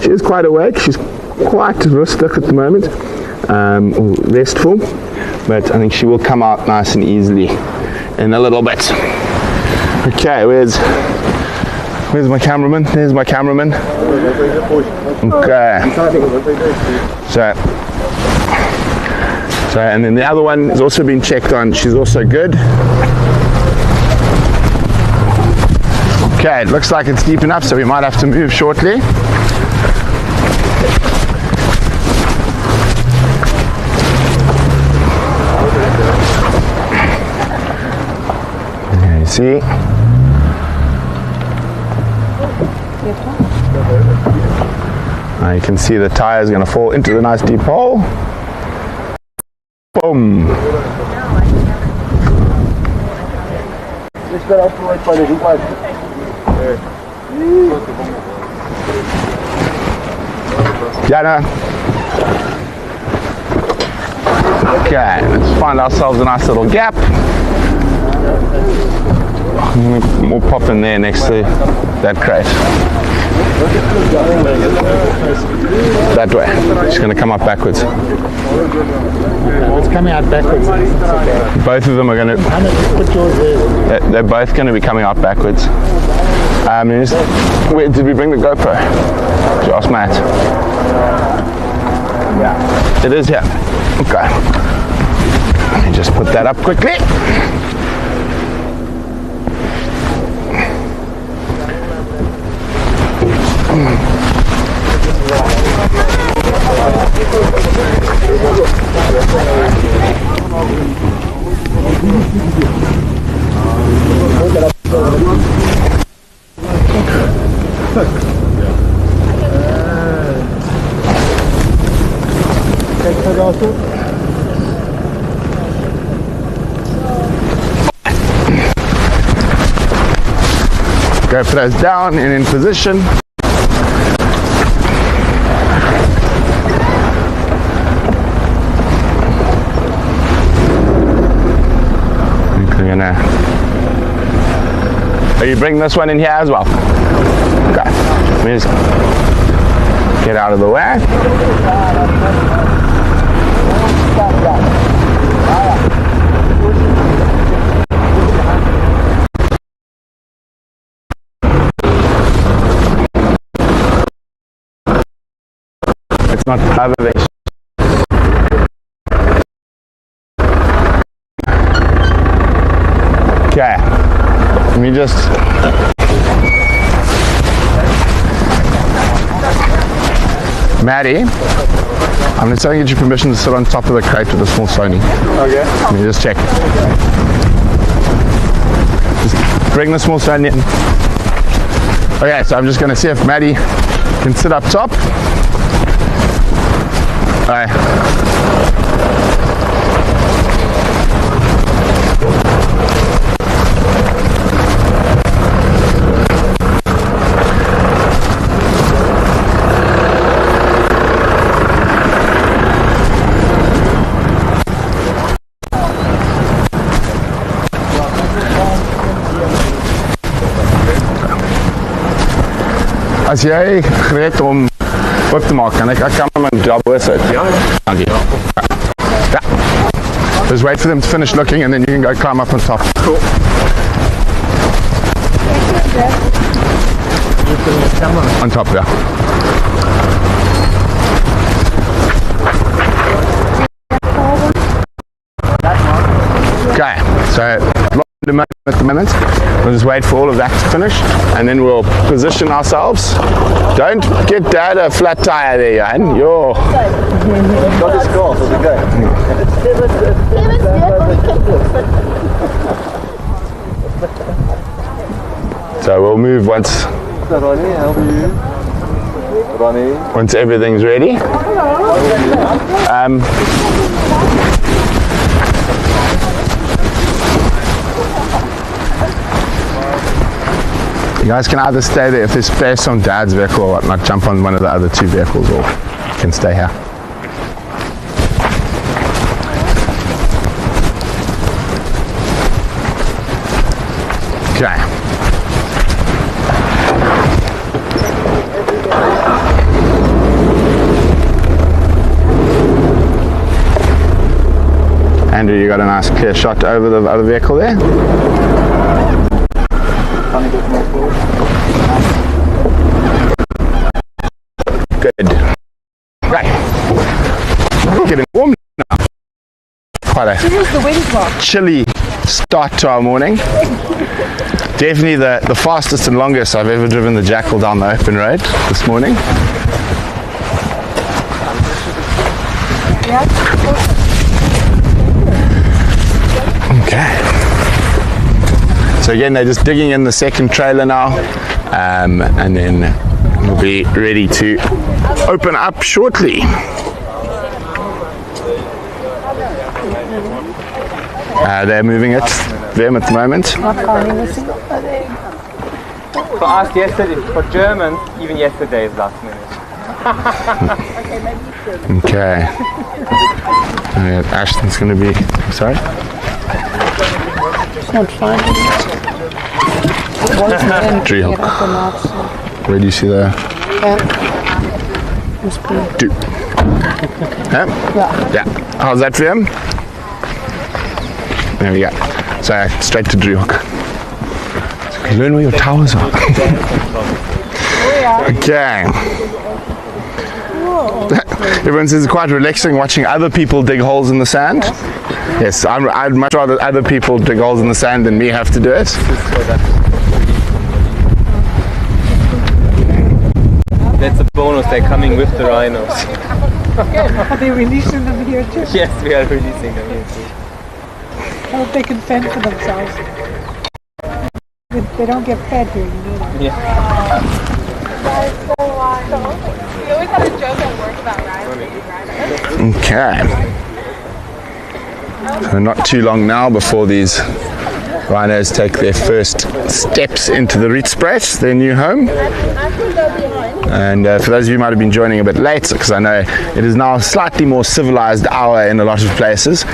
she is quite awake. She's quite rustic at the moment, or restful, but I think she will come out nice and easily in a little bit. Okay, where's my cameraman? There's my cameraman. Okay. So and then the other one has also been checked on. She's also good. Okay, it looks like it's deep enough, so we might have to move shortly. There you see. Now you can see the tire is going to fall into the nice deep hole. Boom. Jana. Okay, let's find ourselves a nice little gap. We'll pop in there next to that crate. That way. It's going to come up backwards. It's coming out backwards. Both of them are going to. Put yours there. They're both going to be coming out backwards. Where did we bring the GoPro? Just Matt. Yeah. It is here. Okay. Let me just put that up quickly. GoPro's down and in position. Are you bringing this one in here as well? Okay. Let me just get out of the way. It's not privilege. Okay, let me just Maddie, I'm just trying to get you permission to sit on top of the crate with a small Sony. Okay. Let me just check. Just bring the small Sony in. Okay, so I'm just going to see if Maddie can sit up top. Alright. As jy gereed om oop te maak, kan ek cameraman job with it? Ja. Dankie. Ja. Just wait for them to finish looking and then you can go climb up on top. Cool. On top, yeah. So at the moment, we'll just wait for all of that to finish, and then we'll position ourselves. Don't get Dad a flat tire there, Johan. Yo. Got his car, so okay. So we'll move once Ronnie, how are you? Ronnie. Once everything's ready. You guys can either stay there if there's space on Dad's vehicle or whatnot, jump on one of the other two vehicles, or you can stay here. Okay. Andrew, you got a nice clear shot over the other vehicle there. Good. Right. Getting warm now. Quite a chilly start to our morning. Definitely the fastest and longest I've ever driven the Jackal down the open road this morning. Okay. So again, they're just digging in the second trailer now, and then we'll be ready to open up shortly. They're moving it, them at the moment. For us yesterday, for Germans, even yesterday is last minute. Okay. Ashton's going to be, sorry? It's not fine. Tree hook. Where do you see the? Two. Yeah? Yeah. How's that for him? There we go. So straight to Drew hook. So learn where your towers are. Okay. Everyone says it's quite relaxing watching other people dig holes in the sand. Yes, I'd much rather other people dig holes in the sand than me have to do it. That's a bonus, they're coming with the rhinos. Are they releasing them here too? Yes, we are releasing them here too. I hope they can fend for themselves. They don't get fed here, you know that. Yeah. We always have a joke at work about Rhino. Okay. So not too long now before these rhinos take their first steps into the Rietspraat, their new home. And for those of you who might have been joining a bit late, because I know it is now a slightly more civilized hour in a lot of places,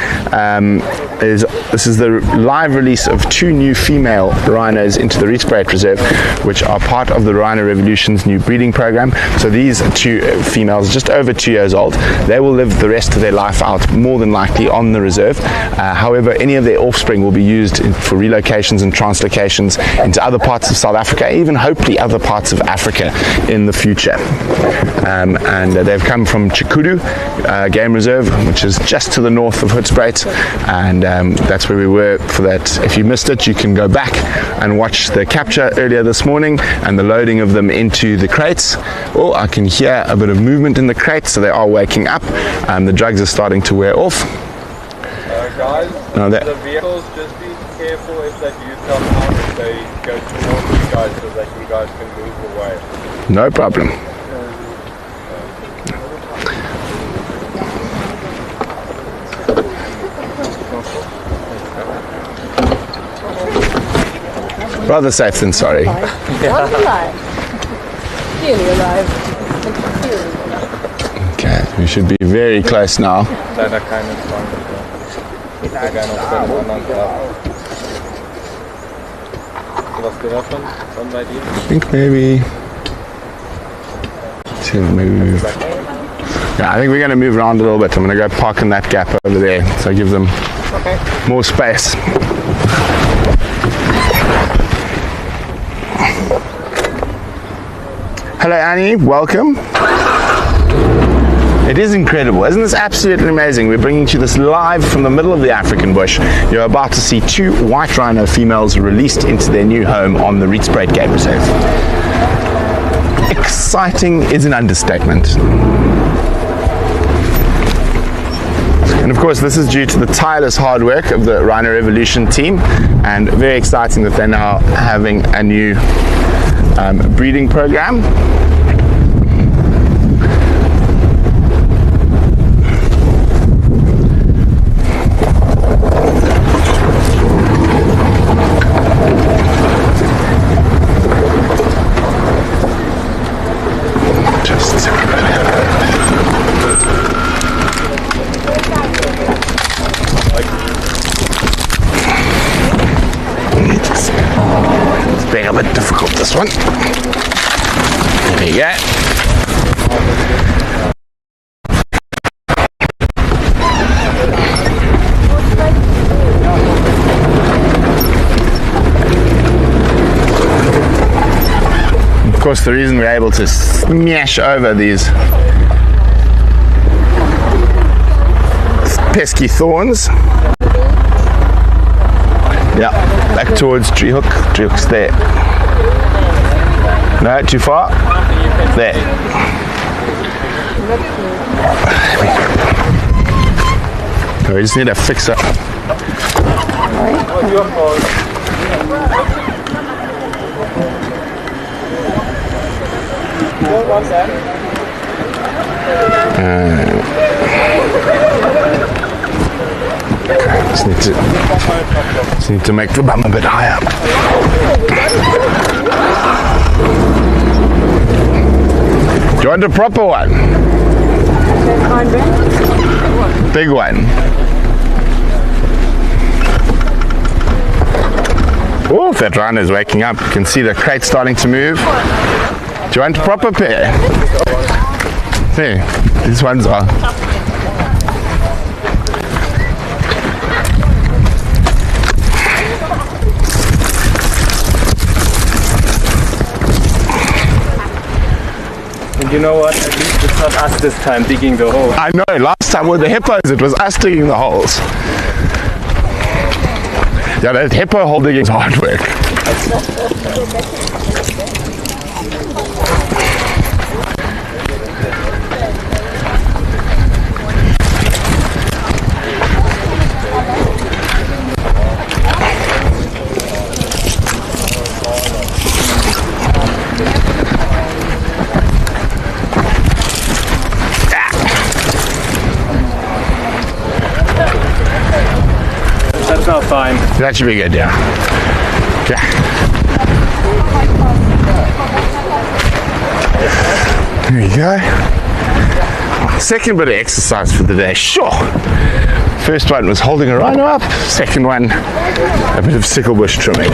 this is the live release of 2 new female rhinos into the Rietspraat Reserve, which are part of the Rhino Revolution's new breeding program. So these 2 females, just over 2 years old, they will live the rest of their life out more than likely on the reserve. However, any of their offspring will be used for relocations and translocations into other parts of South Africa, even hopefully other parts of Africa in the future. And they've come from Chikudu Game Reserve, which is just to the north of Hoedspruit, and that's where we were for that. If you missed it, you can go back and watch the capture earlier this morning and the loading of them into the crates. Oh, I can hear a bit of movement in the crates, so they are waking up. The drugs are starting to wear off. Guys, the vehicles, just be careful if they do come out, if they go towards you guys so that you guys can move away. No problem. Rather safe than sorry. Okay, we should be very close now. Leider keine 20. Ich wäre gerne auf den anderen Tag. Hast du was gehört von bei dir? I think maybe yeah, I think we're going to move around a little bit. I'm going to go park in that gap over there, so give them more space. Hello Annie, welcome. It is incredible. Isn't this absolutely amazing? We're bringing you this live from the middle of the African bush. You're about to see 2 white rhino females released into their new home on the Relocation Game Reserve. Exciting is an understatement. And of course, this is due to the tireless hard work of the Rhino Revolution team, and very exciting that they're now having a new breeding program. It's being a bit difficult, this one. There you go. Of course, the reason we're able to smash over these pesky thorns. Yeah, back towards tree hook. Tree hook's there. No, too far. There. So we just need to fix it. Just need to make the bum a bit higher. Do you want a proper one? Big one. Oh, that rhino is waking up. You can see the crate starting to move. Do you want a proper pair? See, these ones are. And you know what? At least it's not us this time digging the hole. I know, last time with the hippos it was us digging the holes. Yeah, that hippo hole digging is hard work. That's not fine. That should be good, yeah. Okay. There you go. Second bit of exercise for the day, sure. First one was holding a rhino up. Second one, a bit of sickle bush trimming.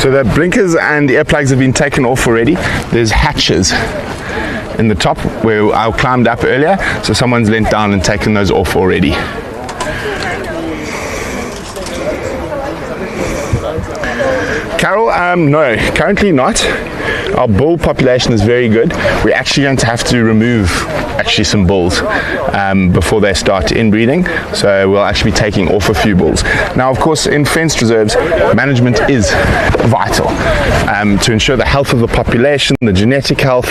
So the blinkers and earplugs have been taken off already. There's hatches in the top where I climbed up earlier, so someone's leant down and taken those off already. Carol, no, currently not. Our bull population is very good. We're actually going to have to remove some bulls before they start inbreeding, so we'll actually be taking off a few bulls. Now, of course, in fenced reserves, management is vital to ensure the health of the population, the genetic health,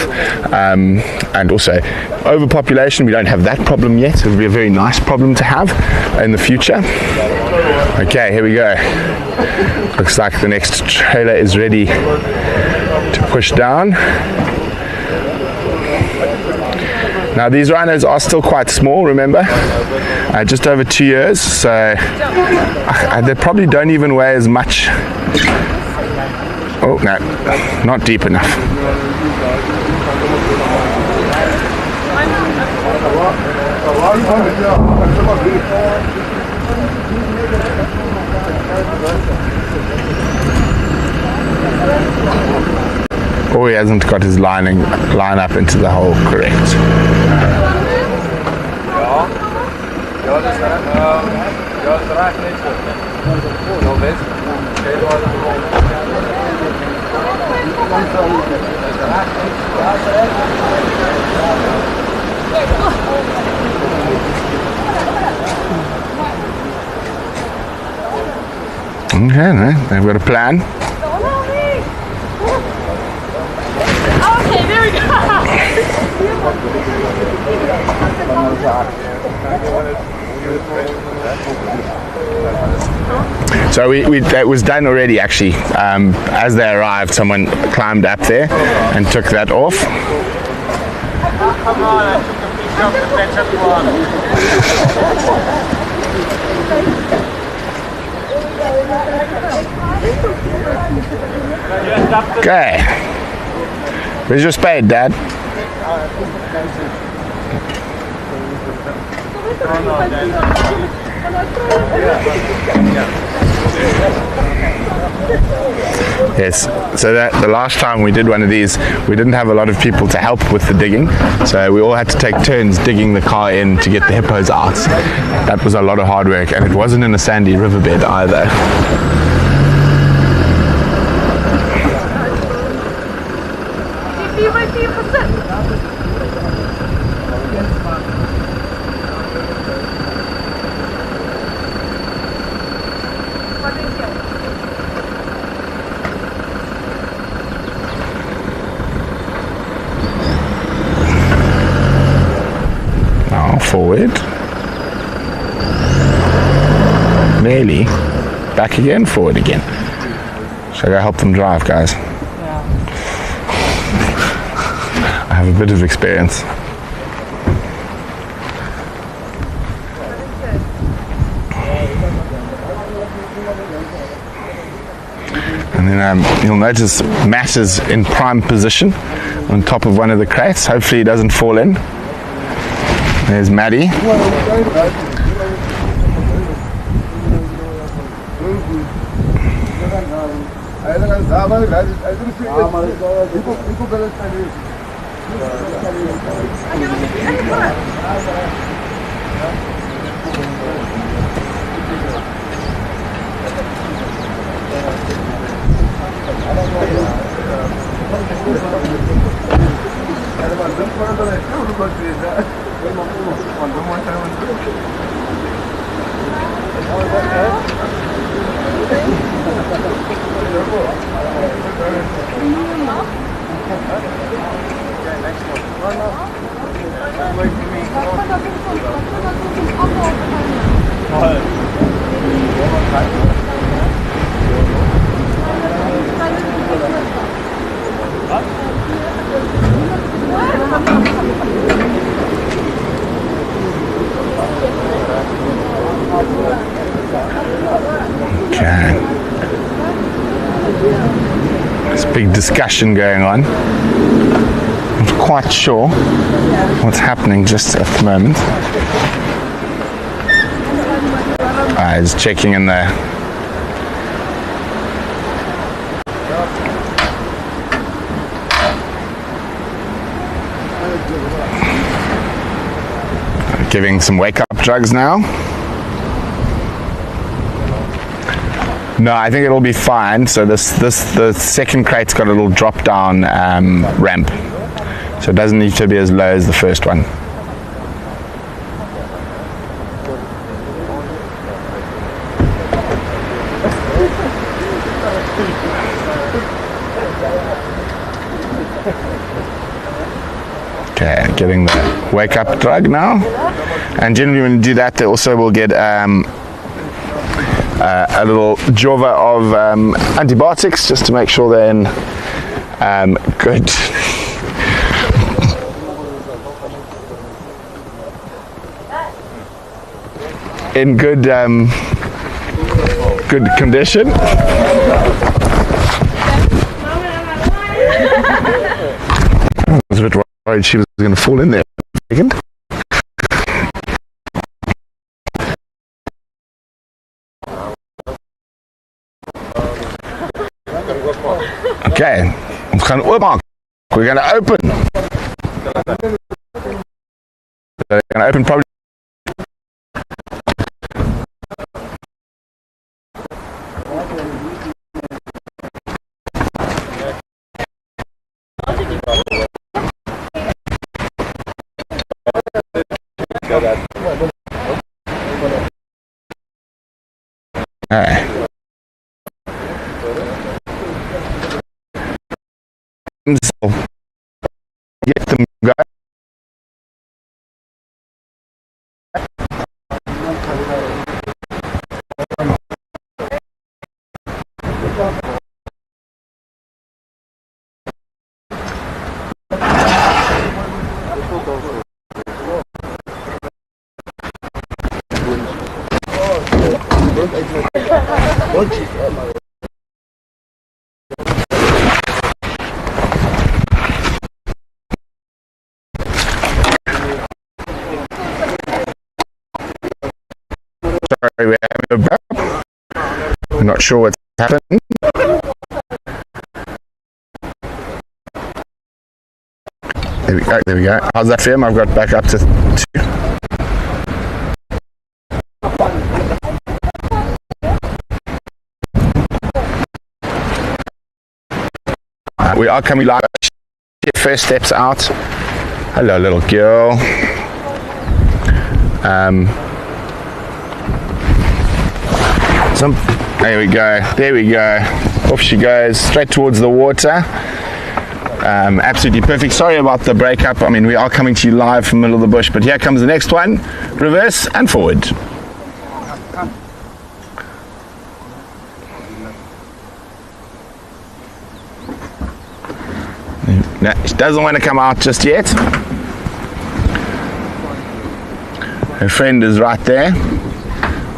and also overpopulation. We don't have that problem yet. It'll be a very nice problem to have in the future. Okay, here we go. Looks like the next trailer is ready to push down. Now these rhinos are still quite small, remember, just over 2 years, so they probably don't even weigh as much. Oh no, not deep enough. Oh, he hasn't got his line up into the hole correct. Ja, das reicht nicht so. So, weißt du? Okay, no, they've got a plan. Okay, there we go. So that was done already actually. As they arrived, someone climbed up there and took that off. Come on, I took a picture of the better one. Okay. Where's your spade, Dad? Yes, so that the last time we did one of these, we didn't have a lot of people to help with the digging, so we all had to take turns digging the car in to get the hippos out. That was a lot of hard work, and it wasn't in a sandy riverbed either. Forward, nearly, back again, forward again. Shall I go help them drive, guys? I have a bit of experience. And then you'll notice Matt is in prime position on top of one of the crates. Hopefully he doesn't fall in. There's Maddie. Okay. There's a big discussion going on. Not quite sure what's happening just at the moment. He's checking in there. Giving some wake-up drugs now. No, I think it'll be fine. So the second crate's got a little drop-down ramp, so it doesn't need to be as low as the first one. Okay, getting the wake-up drug now, and generally when you do that, they also will get a little jova of antibiotics just to make sure they're in good good condition. I was a bit worried she was going to fall in there for a second. Okay, we're going to open. We're going to open probably. Sorry, we're having a break. I'm not sure what's happened. There we go, there we go. How's that film? I've got back up to 2. We are coming live. First steps out. Hello, little girl. There we go. There we go. Off she goes, straight towards the water. Absolutely perfect. Sorry about the breakup. I mean, we are coming to you live from the middle of the bush, but here comes the next one. Reverse and forward. No, she doesn't want to come out just yet. Her friend is right there.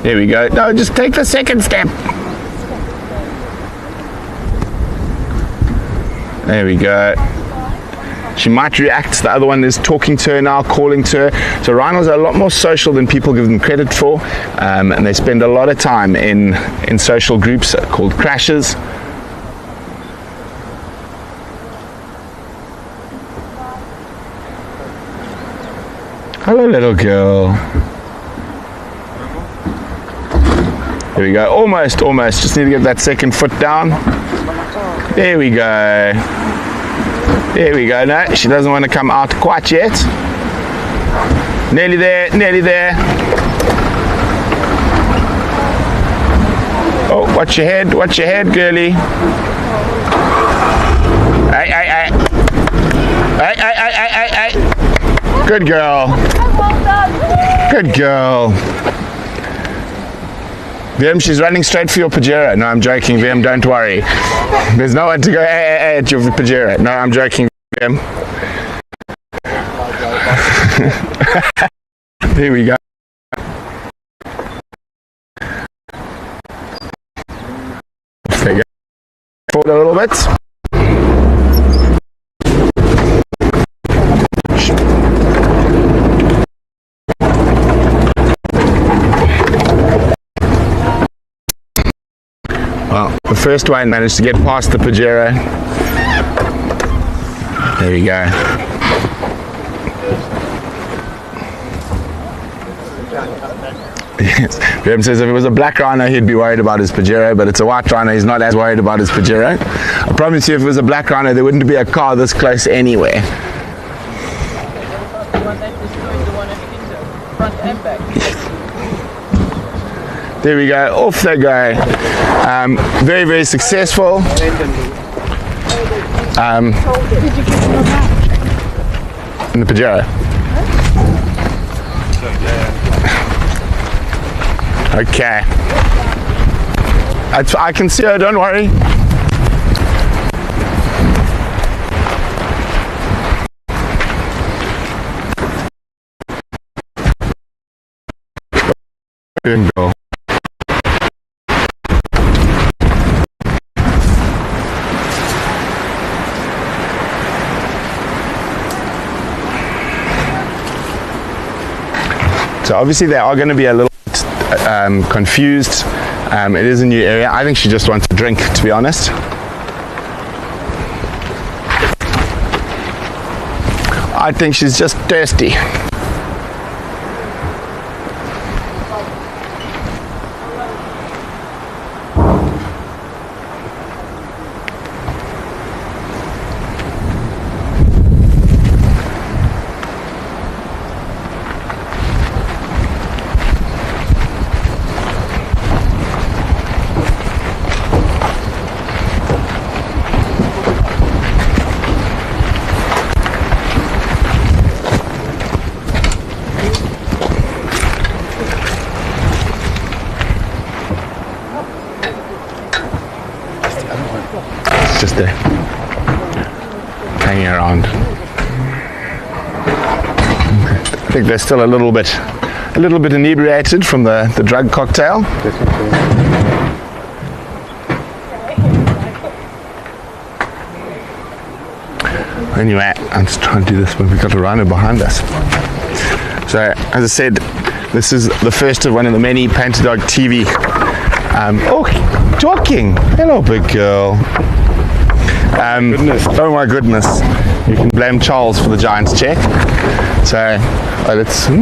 There we go. No, just take the second step. There we go. She might react. The other one is talking to her now, calling to her. So rhinos are a lot more social than people give them credit for, and they spend a lot of time in social groups called crashes. Hello, little girl. There we go. Almost. Just need to get that second foot down. There we go. There we go. No, she doesn't want to come out quite yet. Nearly there. Nearly there. Oh, watch your head. Watch your head, girly. Hey. Hey. Good girl. Good girl. Vim, she's running straight for your Pajero. No, I'm joking, Vim, don't worry. There's no one to go at your Pajero. No, I'm joking, Vim. Here we go. There you go. Forward a little bit. Well, the first one managed to get past the Pajero. There we go. Yes. Graham says if it was a black rhino, he'd be worried about his Pajero, but it's a white rhino, he's not as worried about his Pajero. I promise you, if it was a black rhino, there wouldn't be a car this close anywhere. There we go, off they go. Very, very successful. In the Pajero. Okay. I can see her, don't worry. Good girl. So obviously they are going to be a little bit confused. It is a new area. I think she just wants a drink, to be honest. I think she's just thirsty. there, hanging around. I think they're still a little bit inebriated from the drug cocktail. Anyway, I'm just trying to do this, but we've got a rhino behind us. So, as I said, this is the first of one of the many Painted Dog TV. Talking. Hello, big girl. Oh my goodness. You can blame Charles for the Giants check. So, let's see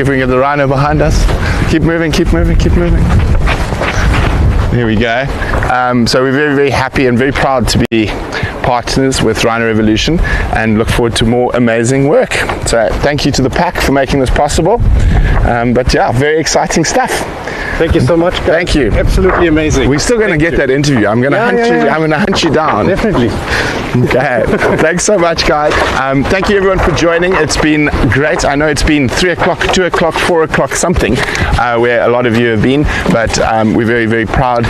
if we can get the rhino behind us. Keep moving. There we go. So we're very, very happy and very proud to be partners with Rhino Revolution and look forward to more amazing work. So thank you to the pack for making this possible. But yeah, very exciting stuff. Thank you so much, guys. Thank you. Absolutely amazing. We're still going to get that interview. I'm going to hunt you down. Definitely. Okay. Thanks so much, guys. Thank you everyone for joining. It's been great. I know it's been 3 o'clock, 2 o'clock, 4 o'clock something where a lot of you have been, but we're very, very proud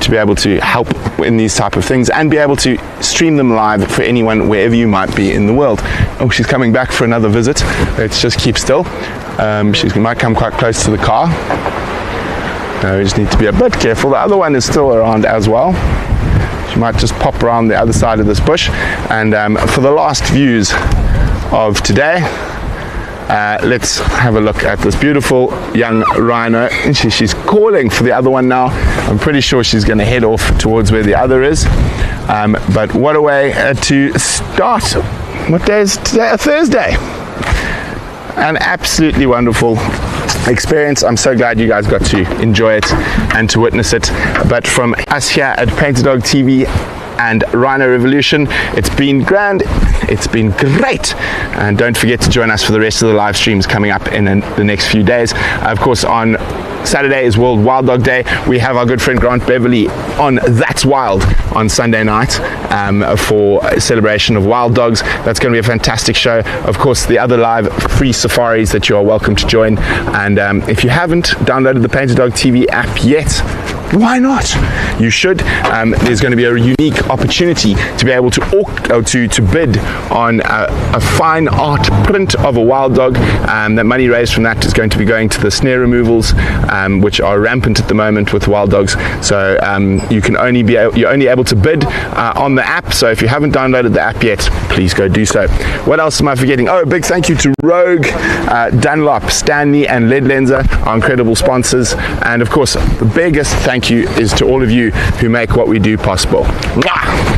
to be able to help in these type of things and be able to stream them live for anyone wherever you might be in the world. Oh, she's coming back for another visit. Let's just keep still. She might come quite close to the car. We just need to be a bit careful. The other one is still around as well. She might just pop around the other side of this bush. And for the last views of today, let's have a look at this beautiful young rhino. She's calling for the other one now. I'm pretty sure she's going to head off towards where the other is. But what a way to start. What day is today? A Thursday. An absolutely wonderful experience. I'm so glad you guys got to enjoy it and to witness it. But from us here at Painted Dog TV and Rhino Revolution, it's been grand, it's been great, and don't forget to join us for the rest of the live streams coming up in the next few days. Of course, on Saturday is World Wild Dog Day. We have our good friend Grant Beverly on That's Wild on Sunday night for a celebration of wild dogs. That's going to be a fantastic show. Of course, the other live free safaris that you are welcome to join. And if you haven't downloaded the Painted Dog TV app yet, why not? You should. There's going to be a unique opportunity to be able to bid on a fine art print of a wild dog. That money raised from that is going to be going to the snare removals, which are rampant at the moment with wild dogs. So you're only able to bid on the app. So if you haven't downloaded the app yet, please go do so. What else am I forgetting? Oh, a big thank you to Rogue, Dunlop, Stanley, and Lead Lenser, our incredible sponsors. And of course, the biggest thank you is to all of you who make what we do possible. Mwah!